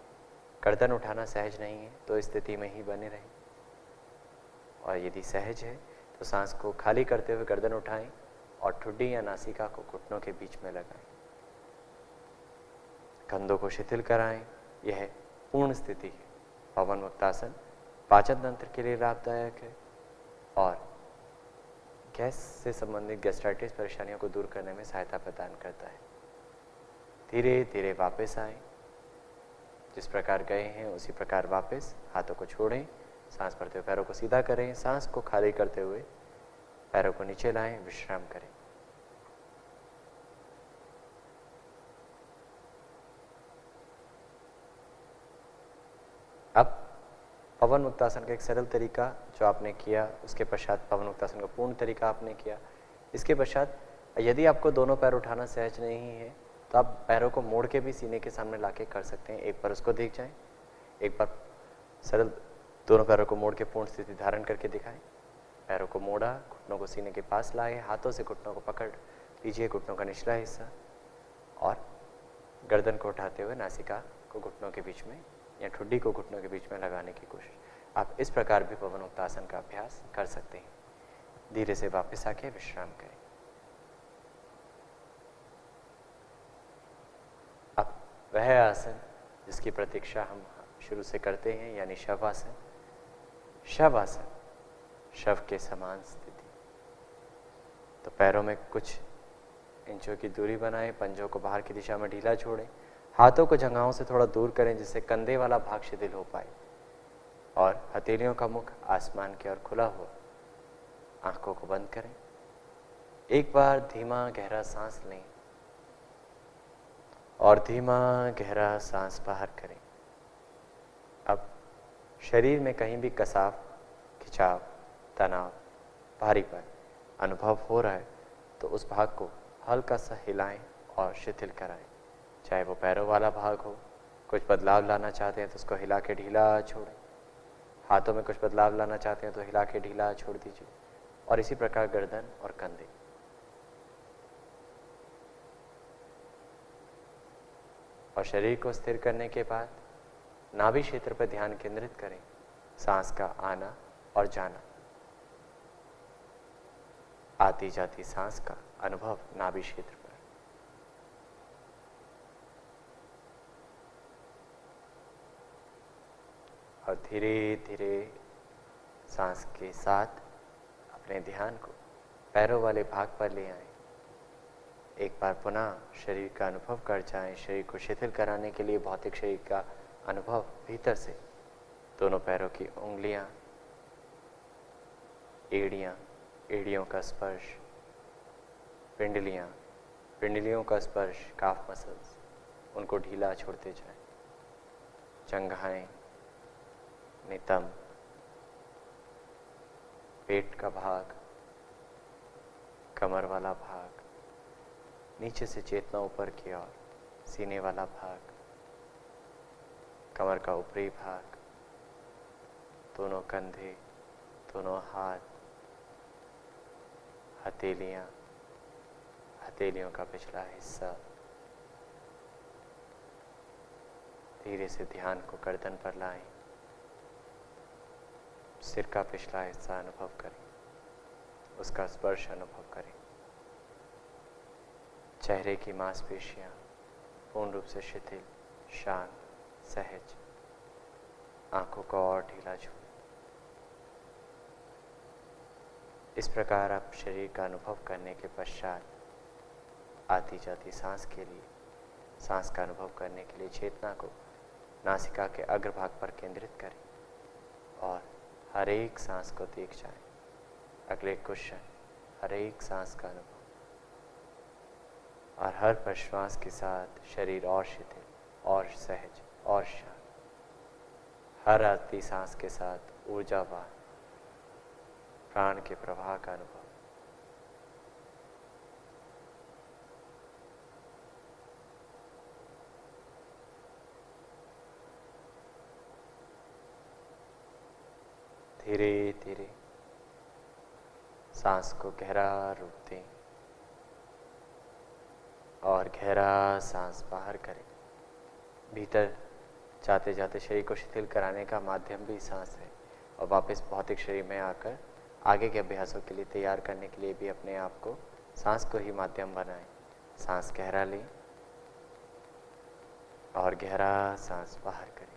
S1: गर्दन उठाना सहज नहीं है तो स्थिति में ही बने रहें, और यदि सहज है तो सांस को खाली करते हुए गर्दन उठाएं और ठुड्डी या नासिका को घुटनों के बीच में लगाएं। कंधों को शिथिल कराएं। यह पूर्ण स्थिति है। पवन मुक्तासन पाचन तंत्र के लिए लाभदायक है और गैस से संबंधित गैस्ट्राइटिस परेशानियों को दूर करने में सहायता प्रदान करता है। धीरे धीरे वापस आएं, जिस प्रकार गए हैं उसी प्रकार वापस। हाथों को छोड़ें, सांस भरते हुए पैरों को सीधा करें, सांस को खाली करते हुए पैरों को नीचे लाएं, विश्राम करें। अब पवन मुक्तासन का एक सरल तरीका जो आपने किया, उसके पश्चात पवन मुक्तासन का पूर्ण तरीका आपने किया। इसके पश्चात यदि आपको दोनों पैर उठाना सहज नहीं है तो आप पैरों को मोड़ के भी सीने के सामने लाके कर सकते हैं। एक बार उसको देख जाएं। एक बार सरल दोनों पैरों को मोड़ के पूर्ण स्थिति धारण करके दिखाएं। पैरों को मोड़ा, घुटनों को सीने के पास लाए, हाथों से घुटनों को पकड़ लीजिए, घुटनों का निचला हिस्सा, और गर्दन को उठाते हुए नासिका को घुटनों के बीच में या ठुड्डी को घुटनों के बीच में लगाने की कोशिश। आप इस प्रकार भी पवन मुक्तासन का अभ्यास कर सकते हैं। धीरे से वापस आके विश्राम करें। अब वह आसन जिसकी प्रतीक्षा हम शुरू से करते हैं, यानी शवासन। शवासन, शव के समान स्थिति। तो पैरों में कुछ इंचों की दूरी बनाएं, पंजों को बाहर की दिशा में ढीला छोड़ें, हाथों को जंघाओं से थोड़ा दूर करें जिससे कंधे वाला भाग शिथिल हो पाए, और हथेलियों का मुख आसमान की ओर खुला हो। आंखों को बंद करें। एक बार धीमा गहरा सांस लें और धीमा गहरा सांस बाहर करें। अब शरीर में कहीं भी कसाव, खिंचाव, तनाव, भारीपन अनुभव हो रहा है तो उस भाग को हल्का सा हिलाएं और शिथिल कराएं। चाहे वो पैरों वाला भाग हो, कुछ बदलाव लाना चाहते हैं तो उसको हिला के ढीला छोड़ें। हाथों में कुछ बदलाव लाना चाहते हैं तो हिला के ढीला छोड़ दीजिए, और इसी प्रकार गर्दन और कंधे। और शरीर को स्थिर करने के बाद नाभि क्षेत्र पर ध्यान केंद्रित करें। सांस का आना और जाना, आती जाती सांस का अनुभव नाभि क्षेत्र पर। और धीरे धीरे सांस के साथ अपने ध्यान को पैरों वाले भाग पर ले आएं। एक बार पुनः शरीर का अनुभव कर जाएं। शरीर को शिथिल कराने के लिए भौतिक शरीर का अनुभव भीतर से, दोनों पैरों की उंगलियां, एड़ियां, एड़ियों का स्पर्श, पिंडलियां, पिंडलियों का स्पर्श, काफ मसल्स, उनको ढीला छोड़ते जाएं। जंघाएं, नितंब, पेट का भाग, कमर वाला भाग, नीचे से चेतना ऊपर की ओर, सीने वाला भाग, कमर का ऊपरी भाग, दोनों कंधे, दोनों हाथ, हथेलियां, हथेलियों का पिछला हिस्सा। धीरे से ध्यान को गर्दन पर लाएं। सिर का पिछला हिस्सा अनुभव करें, उसका स्पर्श अनुभव करें। चेहरे की मांसपेशियां पूर्ण रूप से शिथिल, शांत, सहज। आंखों को और ढीला छोड़ें। इस प्रकार आप शरीर का अनुभव करने के पश्चात आती जाती सांस के लिए, सांस का अनुभव करने के लिए चेतना को नासिका के अग्रभाग पर केंद्रित करें और हर एक सांस को देख जाएं। अगले कुछ क्षण हर एक सांस का अनुभव, और हर प्रश्वास के साथ शरीर और शिथिल और सहज और शांत। हर आती सांस के साथ ऊर्जावान प्राण के प्रवाह का अनुभव। धीरे धीरे सांस को गहरा रूप दें और गहरा सांस बाहर करें। भीतर जाते जाते शरीर को शिथिल कराने का माध्यम भी सांस है, और वापस भौतिक शरीर में आकर आगे के अभ्यासों के लिए तैयार करने के लिए भी अपने आप को सांस को ही माध्यम बनाएं। सांस गहरा लें और गहरा सांस बाहर करें।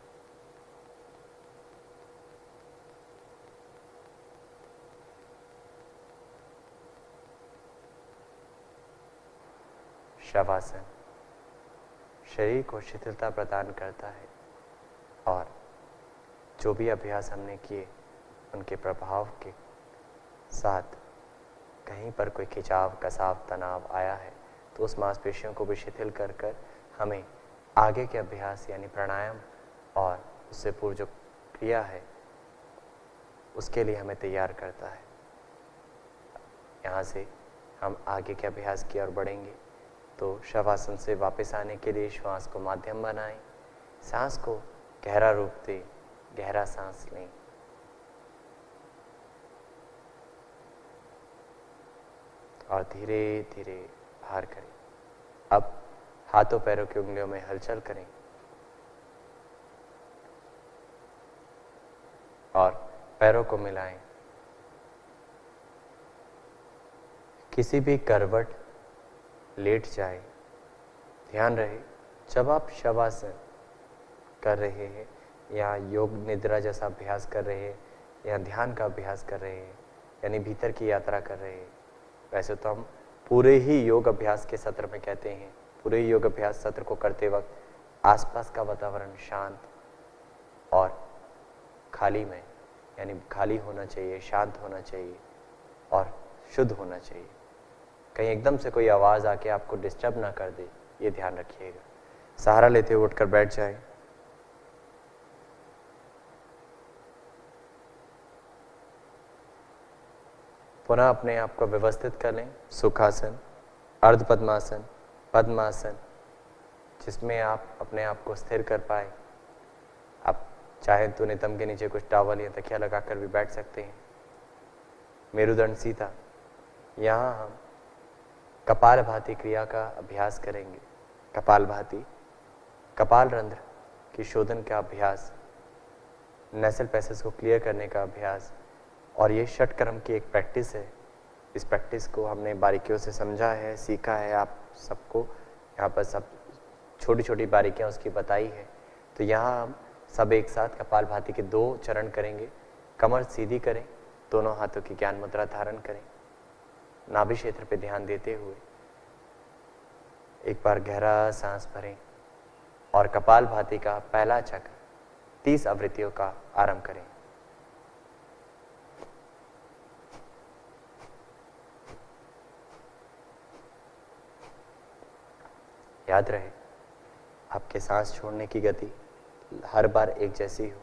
S1: शवासन शरीर को शिथिलता प्रदान करता है, और जो भी अभ्यास हमने किए उनके प्रभाव के साथ कहीं पर कोई खिंचाव, कसाव, तनाव आया है तो उस मांसपेशियों को भी शिथिल कर कर हमें आगे के अभ्यास यानी प्राणायाम और उससे पूर्व जो क्रिया है उसके लिए हमें तैयार करता है। यहाँ से हम आगे के अभ्यास की ओर बढ़ेंगे। तो शवासन से वापस आने के लिए श्वास को माध्यम बनाएं, सांस को गहरा रूप दें, गहरा सांस लें। और धीरे धीरे बाहर करें। अब हाथों पैरों की उंगलियों में हलचल करें और पैरों को मिलाएं। किसी भी करवट लेट जाए। ध्यान रहे जब आप शवासन कर रहे हैं या योग निद्रा जैसा अभ्यास कर रहे हैं या ध्यान का अभ्यास कर रहे हैं, यानी भीतर की यात्रा कर रहे हैं, वैसे तो हम पूरे ही योग अभ्यास के सत्र में कहते हैं, पूरे योग अभ्यास सत्र को करते वक्त आसपास का वातावरण शांत और खाली में, यानी खाली होना चाहिए, शांत होना चाहिए और शुद्ध होना चाहिए। कहीं एकदम से कोई आवाज़ आके आपको डिस्टर्ब ना कर दे, ये ध्यान रखिएगा। सहारा लेते हुए उठकर बैठ जाए। पुनः अपने आप को व्यवस्थित कर लें। सुखासन, अर्ध पद्मासन, पद्मासन, जिसमें आप अपने आप को स्थिर कर पाए। आप चाहें तो नितंब के नीचे कुछ टॉवल या तकिया लगाकर भी बैठ सकते हैं। मेरुदंड सीधा। यहाँ हम कपालभाति क्रिया का अभ्यास करेंगे। कपालभाति, कपाल रंध्र की शोधन का अभ्यास, नेसल पैसेज को क्लियर करने का अभ्यास, और ये षटकर्म की एक प्रैक्टिस है। इस प्रैक्टिस को हमने बारीकियों से समझा है, सीखा है, आप सबको यहाँ पर सब छोटी छोटी बारीकियाँ उसकी बताई है। तो यहाँ हम सब एक साथ कपालभाति के 2 चरण करेंगे। कमर सीधी करें, दोनों हाथों की ज्ञान मुद्रा धारण करें, नाभि क्षेत्र पे ध्यान देते हुए एक बार गहरा सांस भरें और कपालभाति का पहला चक्र 30 आवृत्तियों का आरंभ करें। याद रहे आपके सांस छोड़ने की गति हर बार एक जैसी हो।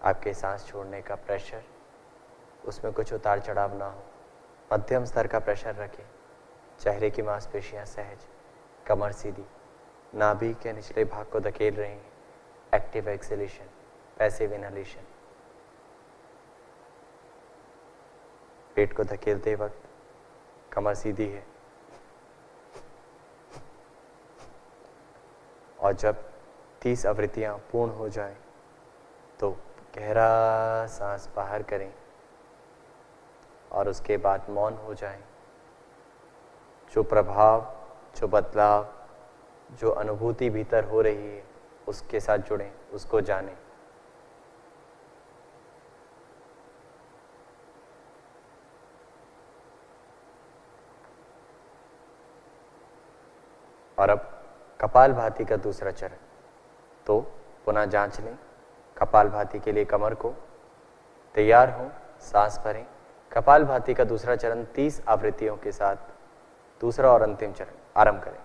S1: आपके सांस छोड़ने का प्रेशर, उसमें कुछ उतार चढ़ाव ना हो। मध्यम स्तर का प्रेशर रखें। चेहरे की मांसपेशियां सहज, कमर सीधी, नाभि के निचले भाग को धकेल रहे हैं। Active exhalation, passive inhalation. पेट को धकेलते वक्त कमर सीधी है और जब 30 आवृत्तियां पूर्ण हो जाएं तो गहरा सांस बाहर करें और उसके बाद मौन हो जाएं। जो प्रभाव, जो बदलाव, जो अनुभूति भीतर हो रही है उसके साथ जुड़ें, उसको जानें। और अब कपालभाति का दूसरा चरण। तो पुनः जांच लें कपालभाति के लिए कमर को। तैयार हो, सांस भरें। कपालभाति का दूसरा चरण 30 आवृत्तियों के साथ दूसरा और अंतिम चरण आरंभ करें।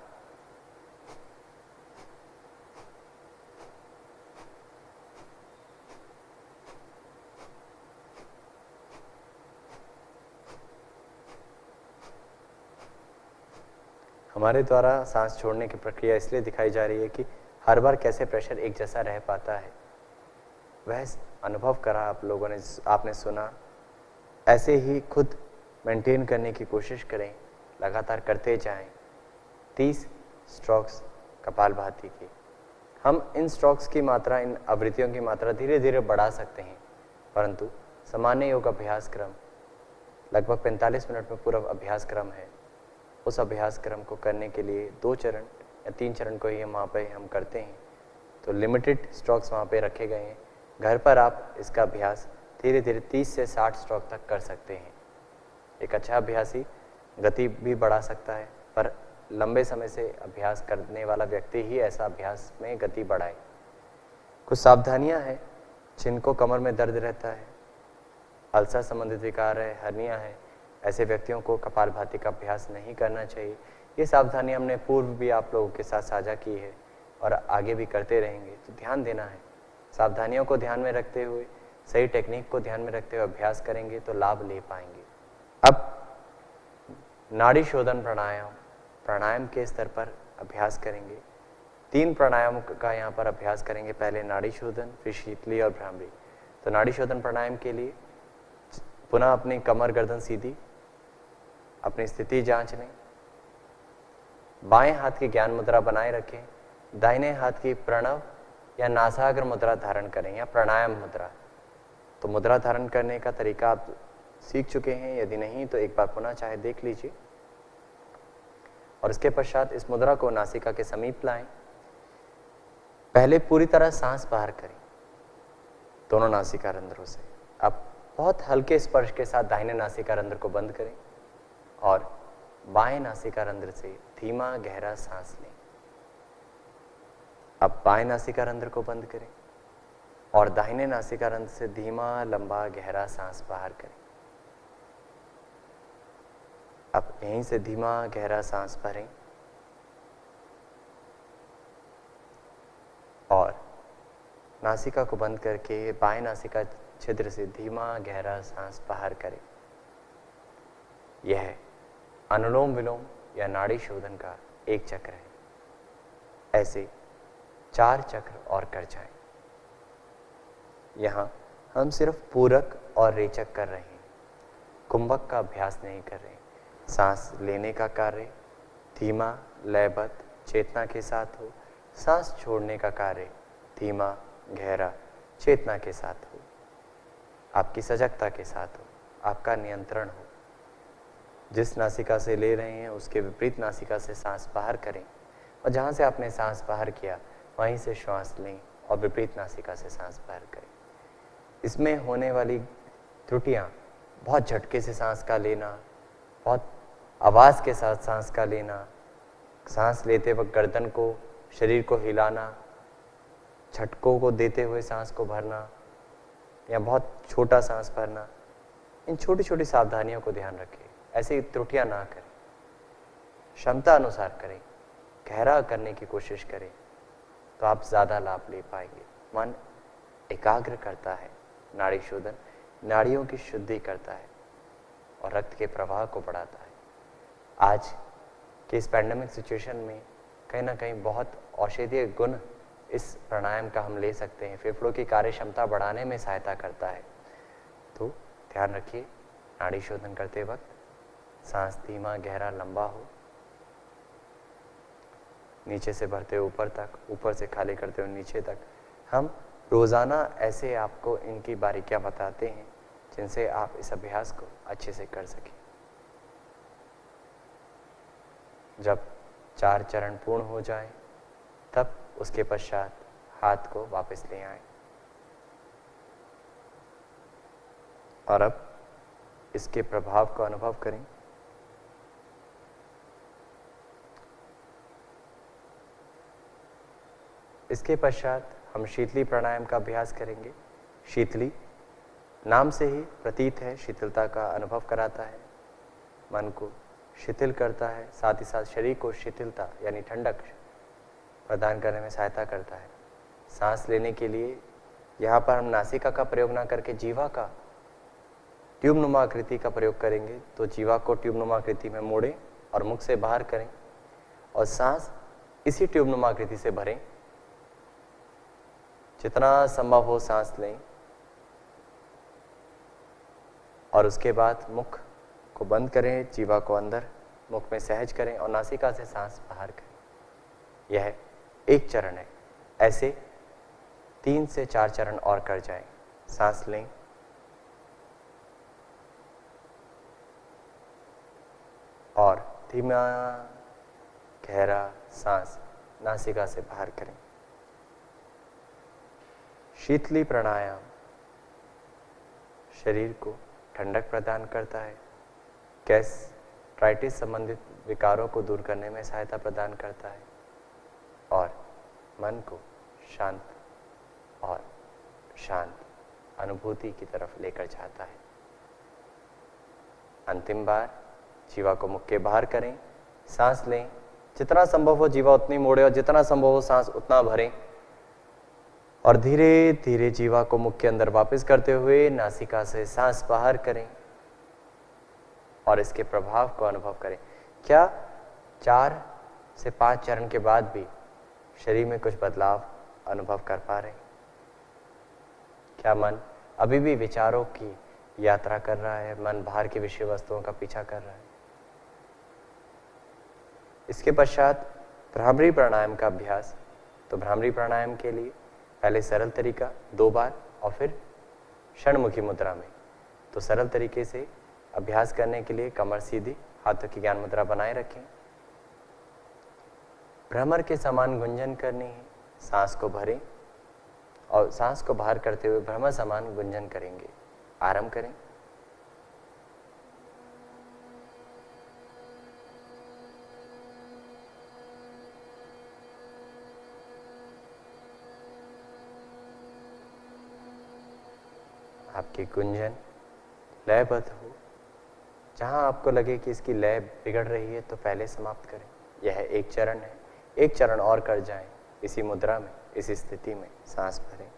S1: हमारे द्वारा सांस छोड़ने की प्रक्रिया इसलिए दिखाई जा रही है कि हर बार कैसे प्रेशर एक जैसा रह पाता है, वह अनुभव करा आप लोगों ने, आपने सुना। ऐसे ही खुद मेंटेन करने की कोशिश करें, लगातार करते जाएं। 30 स्ट्रोक्स कपालभाति की। हम इन स्ट्रोक्स की मात्रा, इन आवृत्तियों की मात्रा धीरे धीरे बढ़ा सकते हैं, परंतु सामान्य योग अभ्यास क्रम लगभग 45 मिनट में पूरा अभ्यास क्रम है। उस अभ्यास क्रम को करने के लिए 2 चरण या 3 चरण को ही हम वहाँ पे हम करते हैं। तो लिमिटेड स्ट्रोक्स वहाँ पे रखे गए हैं। घर पर आप इसका अभ्यास धीरे धीरे 30 से 60 स्ट्रोक तक कर सकते हैं। एक अच्छा अभ्यासी गति भी बढ़ा सकता है, पर लंबे समय से अभ्यास करने वाला व्यक्ति ही ऐसा अभ्यास में गति बढ़ाए। कुछ सावधानियां हैं। जिनको कमर में दर्द रहता है, अल्सर संबंधित विकार है, हर्निया है, ऐसे व्यक्तियों को कपालभाति का अभ्यास नहीं करना चाहिए। ये सावधानियां हमने पूर्व भी आप लोगों के साथ साझा की है और आगे भी करते रहेंगे, तो ध्यान देना है। सावधानियों को ध्यान में रखते हुए, सही टेक्निक को ध्यान में रखते हुए अभ्यास करेंगे तो लाभ ले पाएंगे। अब नाड़ी शोधन प्राणायाम, प्राणायाम के स्तर पर अभ्यास करेंगे। 3 प्राणायाम का यहाँ पर अभ्यास करेंगे, पहले नाड़ी शोधन, फिर शीतली और भ्रामरी। तो नाड़ी शोधन प्राणायाम के लिए पुनः अपनी कमर गर्दन सीधी, अपनी स्थिति जांच लें, बाएं हाथ की ज्ञान मुद्रा बनाए रखें, दाहिने हाथ की प्रणव या नासाग्र मुद्रा धारण करें या प्राणायाम मुद्रा। तो मुद्रा धारण करने का तरीका आप सीख चुके हैं, यदि नहीं तो एक बार पुनः चाहे देख लीजिए। और इसके पश्चात इस मुद्रा को नासिका के समीप लाएं। पहले पूरी तरह सांस बाहर करें दोनों नासिका रंध्रों से। अब बहुत हल्के स्पर्श के साथ दाहिने नासिका रंध्र को बंद करें और बाएं नासिका रंध्र से धीमा गहरा सांस लें। अब बाएं नासिका रंध्र को बंद करें और दाहिने नासिका रंध्र से धीमा लंबा गहरा सांस बाहर करें। अब यहीं से धीमा गहरा सांस भरें और नासिका को बंद करके बाएं नासिका छिद्र से धीमा गहरा सांस बाहर करें। यह अनुलोम विलोम या नाड़ी शोधन का एक चक्र है। ऐसे 4 चक्र और कर जाएं। यहाँ हम सिर्फ पूरक और रेचक कर रहे हैं, कुंभक का अभ्यास नहीं कर रहे। सांस लेने का कार्य धीमा लयबद्ध चेतना के साथ हो, सांस छोड़ने का कार्य धीमा गहरा चेतना के साथ हो, आपकी सजगता के साथ हो, आपका नियंत्रण हो। जिस नासिका से ले रहे हैं उसके विपरीत नासिका से सांस बाहर करें और जहाँ से आपने सांस बाहर किया वहीं से श्वास लें और विपरीत नासिका से सांस बाहर करें। इसमें होने वाली त्रुटियाँ, बहुत झटके से सांस का लेना, बहुत आवाज़ के साथ सांस का लेना, सांस लेते वक्त गर्दन को, शरीर को हिलाना, झटकों को देते हुए सांस को भरना या बहुत छोटा सांस भरना, इन छोटी छोटी सावधानियों को ध्यान रखें। ऐसी त्रुटियां ना करें, क्षमता अनुसार करें, गहरा करने की कोशिश करें तो आप ज़्यादा लाभ ले पाएंगे। मन एकाग्र करता है, नाड़ी शोधन नाड़ियों की शुद्धि करता है और रक्त के प्रवाह को बढ़ाता है। आज के इस पैंडेमिक सिचुएशन में कहीं ना कहीं बहुत औषधीय गुण इस प्राणायाम का हम ले सकते हैं। फेफड़ों की कार्य क्षमता बढ़ाने में सहायता करता है। तो ध्यान रखिए, नाड़ी शोधन करते वक्त सांस धीमा गहरा लंबा हो, नीचे से भरते ऊपर तक, ऊपर से खाली करते हुए नीचे तक। हम रोज़ाना ऐसे आपको इनकी बारीकियां बताते हैं जिनसे आप इस अभ्यास को अच्छे से कर सकें। जब 4 चरण पूर्ण हो जाए तब उसके पश्चात हाथ को वापस ले आएं और अब इसके प्रभाव को अनुभव करें। इसके पश्चात हम शीतली प्राणायाम का अभ्यास करेंगे। शीतली नाम से ही प्रतीत है, शीतलता का अनुभव कराता है, मन को शिथिल करता है, साथ ही साथ शरीर को शिथिलता यानी ठंडक प्रदान करने में सहायता करता है। सांस लेने के लिए यहाँ पर हम नासिका का प्रयोग ना करके जीवा का ट्यूबनुमा आकृति का प्रयोग करेंगे। तो जीवा को ट्यूबनुमा आकृति में मोड़ें और मुख से बाहर करें और सांस इसी ट्यूबनुमा आकृति से भरें। जितना संभव हो सांस लें और उसके बाद मुख को बंद करें, जीवा को अंदर मुख में सहज करें और नासिका से सांस बाहर करें। यह एक चरण है। ऐसे 3 से 4 चरण और कर जाएं। सांस लें और धीमा गहरा सांस नासिका से बाहर करें। शीतली प्राणायाम शरीर को ठंडक प्रदान करता है, गैस्ट्राइटिस संबंधित विकारों को दूर करने में सहायता प्रदान करता है और मन को शांत और शांत अनुभूति की तरफ लेकर जाता है। अंतिम बार जीवा को मुख के बाहर करें, सांस लें, जितना संभव हो जीवा उतनी मोड़े और जितना संभव हो सांस उतना भरें और धीरे धीरे जीवा को मुख के अंदर वापस करते हुए नासिका से सांस बाहर करें। और इसके प्रभाव को अनुभव करें। क्या 4 से 5 चरण के बाद भी शरीर में कुछ बदलाव अनुभव कर पा रहे हैं? क्या मन अभी भी विचारों की यात्रा कर रहा है? मन बाहर की विषय वस्तुओं का पीछा कर रहा है? इसके पश्चात भ्रामरी प्राणायाम का अभ्यास। तो भ्रामरी प्राणायाम के लिए पहले सरल तरीका 2 बार और फिर षणमुखी मुद्रा में। तो सरल तरीके से अभ्यास करने के लिए कमर सीधी, हाथों की ज्ञान मुद्रा बनाए रखें। भ्रमर के समान गुंजन करनी है, सांस को भरें और सांस को बाहर करते हुए भ्रमर समान गुंजन करेंगे। आरंभ करें। आपकी गुंजन लयबद्ध हो। जहां आपको लगे कि इसकी लय बिगड़ रही है तो पहले समाप्त करें। यह एक चरण है, एक चरण और कर जाएं। इसी मुद्रा में, इसी स्थिति में सांस भरें।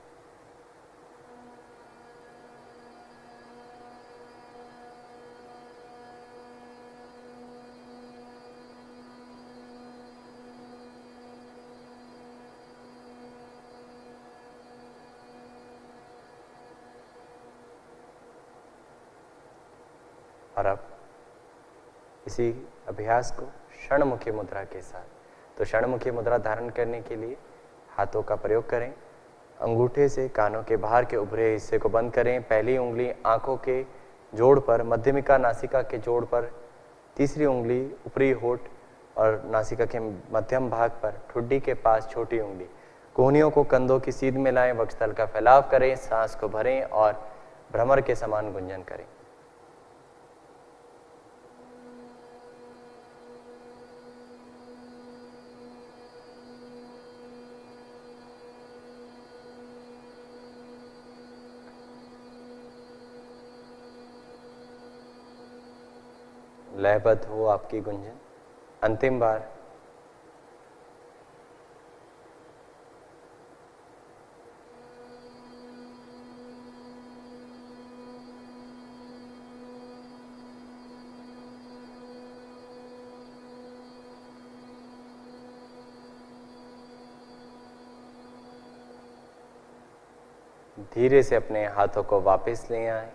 S1: और अब इसी अभ्यास को षणमुखी मुद्रा के साथ। तो षणमुखी मुद्रा धारण करने के लिए हाथों का प्रयोग करें। अंगूठे से कानों के बाहर के उभरे हिस्से को बंद करें। पहली उंगली आंखों के जोड़ पर, मध्यमिका नासिका के जोड़ पर, तीसरी उंगली ऊपरी होंठ और नासिका के मध्यम भाग पर, ठुड्डी के पास छोटी उंगली। कोहनियों को कंधों की सीध में लाएं, वक्षस्थल का फैलाव करें, सांस को भरें और भ्रमर के समान गुंजन करें। लयबद्ध हो आपकी गुंजन। अंतिम बार। धीरे से अपने हाथों को वापस ले आएं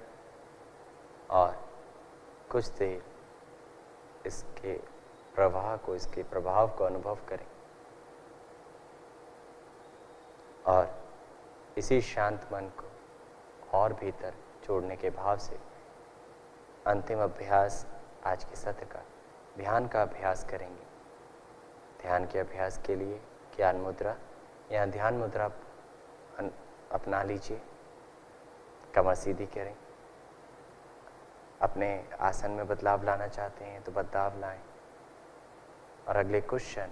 S1: और कुछ देर इसके प्रवाह को, इसके प्रभाव को अनुभव करें। और इसी शांत मन को और भीतर जोड़ने के भाव से अंतिम अभ्यास आज के सत्र का ध्यान का अभ्यास करेंगे। ध्यान के अभ्यास के लिए ज्ञान मुद्रा या ध्यान मुद्रा अपना लीजिए। कमर सीधी करें। अपने आसन में बदलाव लाना चाहते हैं तो बदलाव लाएं और अगले कुछ क्षण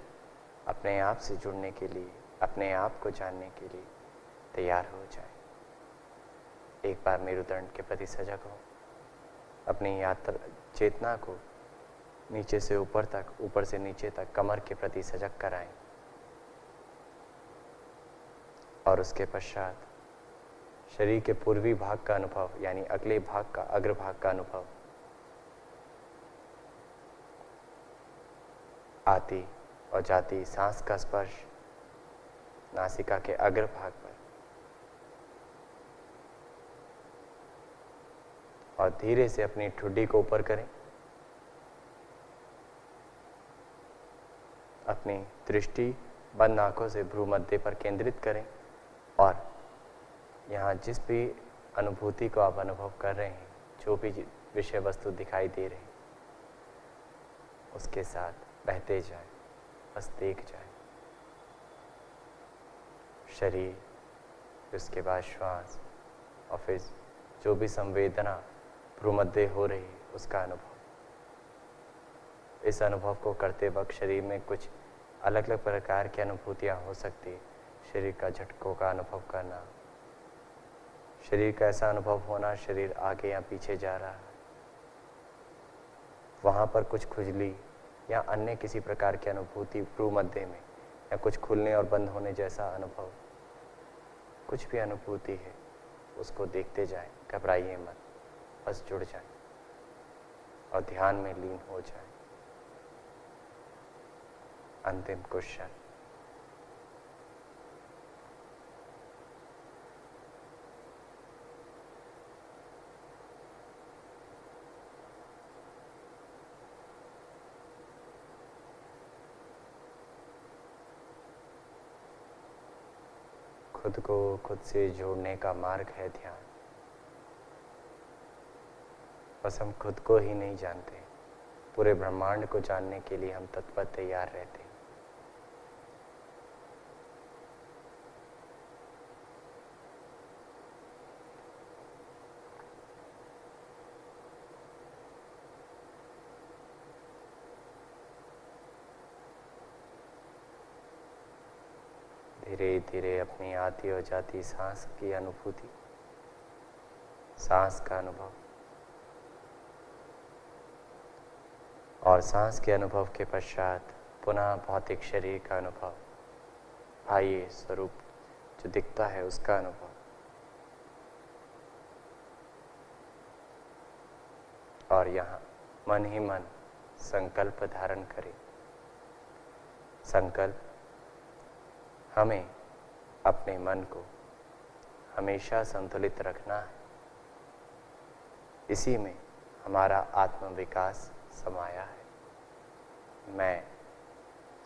S1: अपने आप से जुड़ने के लिए, अपने आप को जानने के लिए तैयार हो जाएं। एक बार मेरुदंड के प्रति सजग हो। अपनी यात्रा चेतना को नीचे से ऊपर तक, ऊपर से नीचे तक कमर के प्रति सजग कराएं और उसके पश्चात शरीर के पूर्वी भाग का अनुभव, यानी अगले भाग का, अग्रभाग का अनुभव। आती और जाती सांस का स्पर्श नासिका के अग्रभाग पर और धीरे से अपनी ठुड्डी को ऊपर करें। अपनी दृष्टि बंद आंखों से भ्रू मध्य पर केंद्रित करें और यहाँ जिस भी अनुभूति को आप अनुभव कर रहे हैं, जो भी विषय वस्तु दिखाई दे रहे हैं, उसके साथ बहते जाए, बस देख जाए। शरीर, उसके बाद श्वास और फिर जो भी संवेदना भ्रूमध्य हो रही है उसका अनुभव। इस अनुभव को करते वक्त शरीर में कुछ अलग अलग प्रकार की अनुभूतियाँ हो सकती है। शरीर का झटकों का अनुभव करना, शरीर का ऐसा अनुभव होना शरीर आगे या पीछे जा रहा है, वहाँ पर कुछ खुजली या अन्य किसी प्रकार की अनुभूति भ्रूमध्य में, या कुछ खुलने और बंद होने जैसा अनुभव, कुछ भी अनुभूति है उसको देखते जाएं, घबराइए मत, बस जुड़ जाएं। और ध्यान में लीन हो जाए। अंतिम क्वेश्चन, खुद को खुद से जोड़ने का मार्ग है ध्यान। बस हम खुद को ही नहीं जानते, पूरे ब्रह्मांड को जानने के लिए हम तत्पर तैयार रहते हैं। धीरे धीरे अपनी आती और जाती सांस की अनुभूति, सांस का अनुभव, और सांस के अनुभव के पश्चात पुनः भौतिक शरीर का अनुभव, बाह्य स्वरूप जो दिखता है उसका अनुभव। और यहाँ मन ही मन संकल्प धारण करें। संकल्प, हमें अपने मन को हमेशा संतुलित रखना है। इसी में हमारा आत्मविकास समाया है। मैं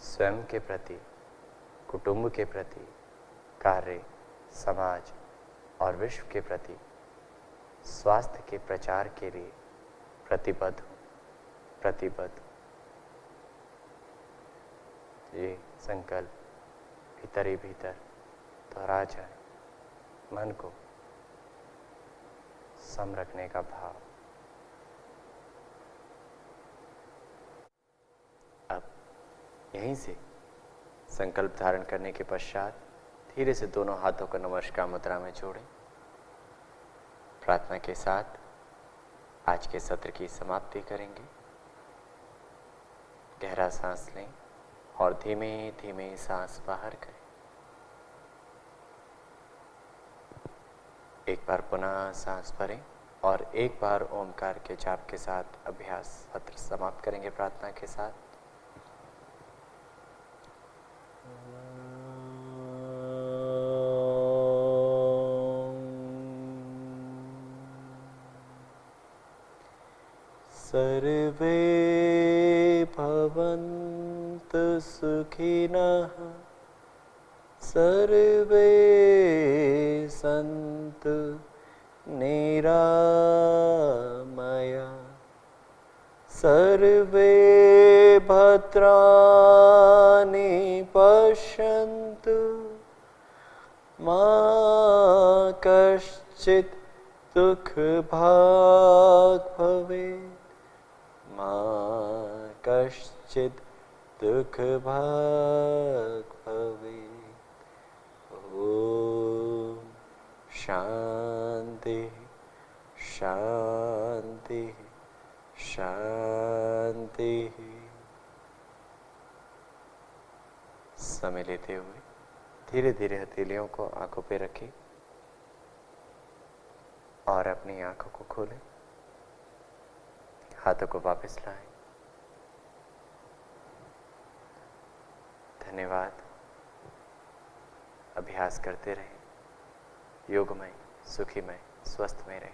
S1: स्वयं के प्रति, कुटुंब के प्रति, कार्य, समाज और विश्व के प्रति स्वास्थ्य के प्रचार के लिए प्रतिबद्ध हूँ, प्रतिबद्ध। ये संकल्प भीतर ही भीतर दोहरा जाए, मन को सम रखने का भाव। अब यहीं से संकल्प धारण करने के पश्चात धीरे से दोनों हाथों को नमस्कार मुद्रा में जोड़ें। प्रार्थना के साथ आज के सत्र की समाप्ति करेंगे। गहरा सांस लें और धीमे धीमे सांस बाहर करें। एक बार पुनः सांस भरें और एक बार ओमकार के जाप के साथ अभ्यास सत्र समाप्त करेंगे। प्रार्थना के साथ सर्वे भवन्तु सुखिनः, सर्वे सन्तु निरामया, सर्वे भद्राणि पश्यन्तु, मा कश्चित् दुःखभाग् भवेत्, मा कश्चित् दुःखभाग् भवेत्। ओम शांति शांति शांति। समय लेते हुए धीरे धीरे हथेलियों को आंखों पे रखें और अपनी आंखों को खोलें। हाथों को वापस लाएं। धन्यवाद। अभ्यास करते रहें। योगमय, सुखीमय, स्वस्थमय रहें।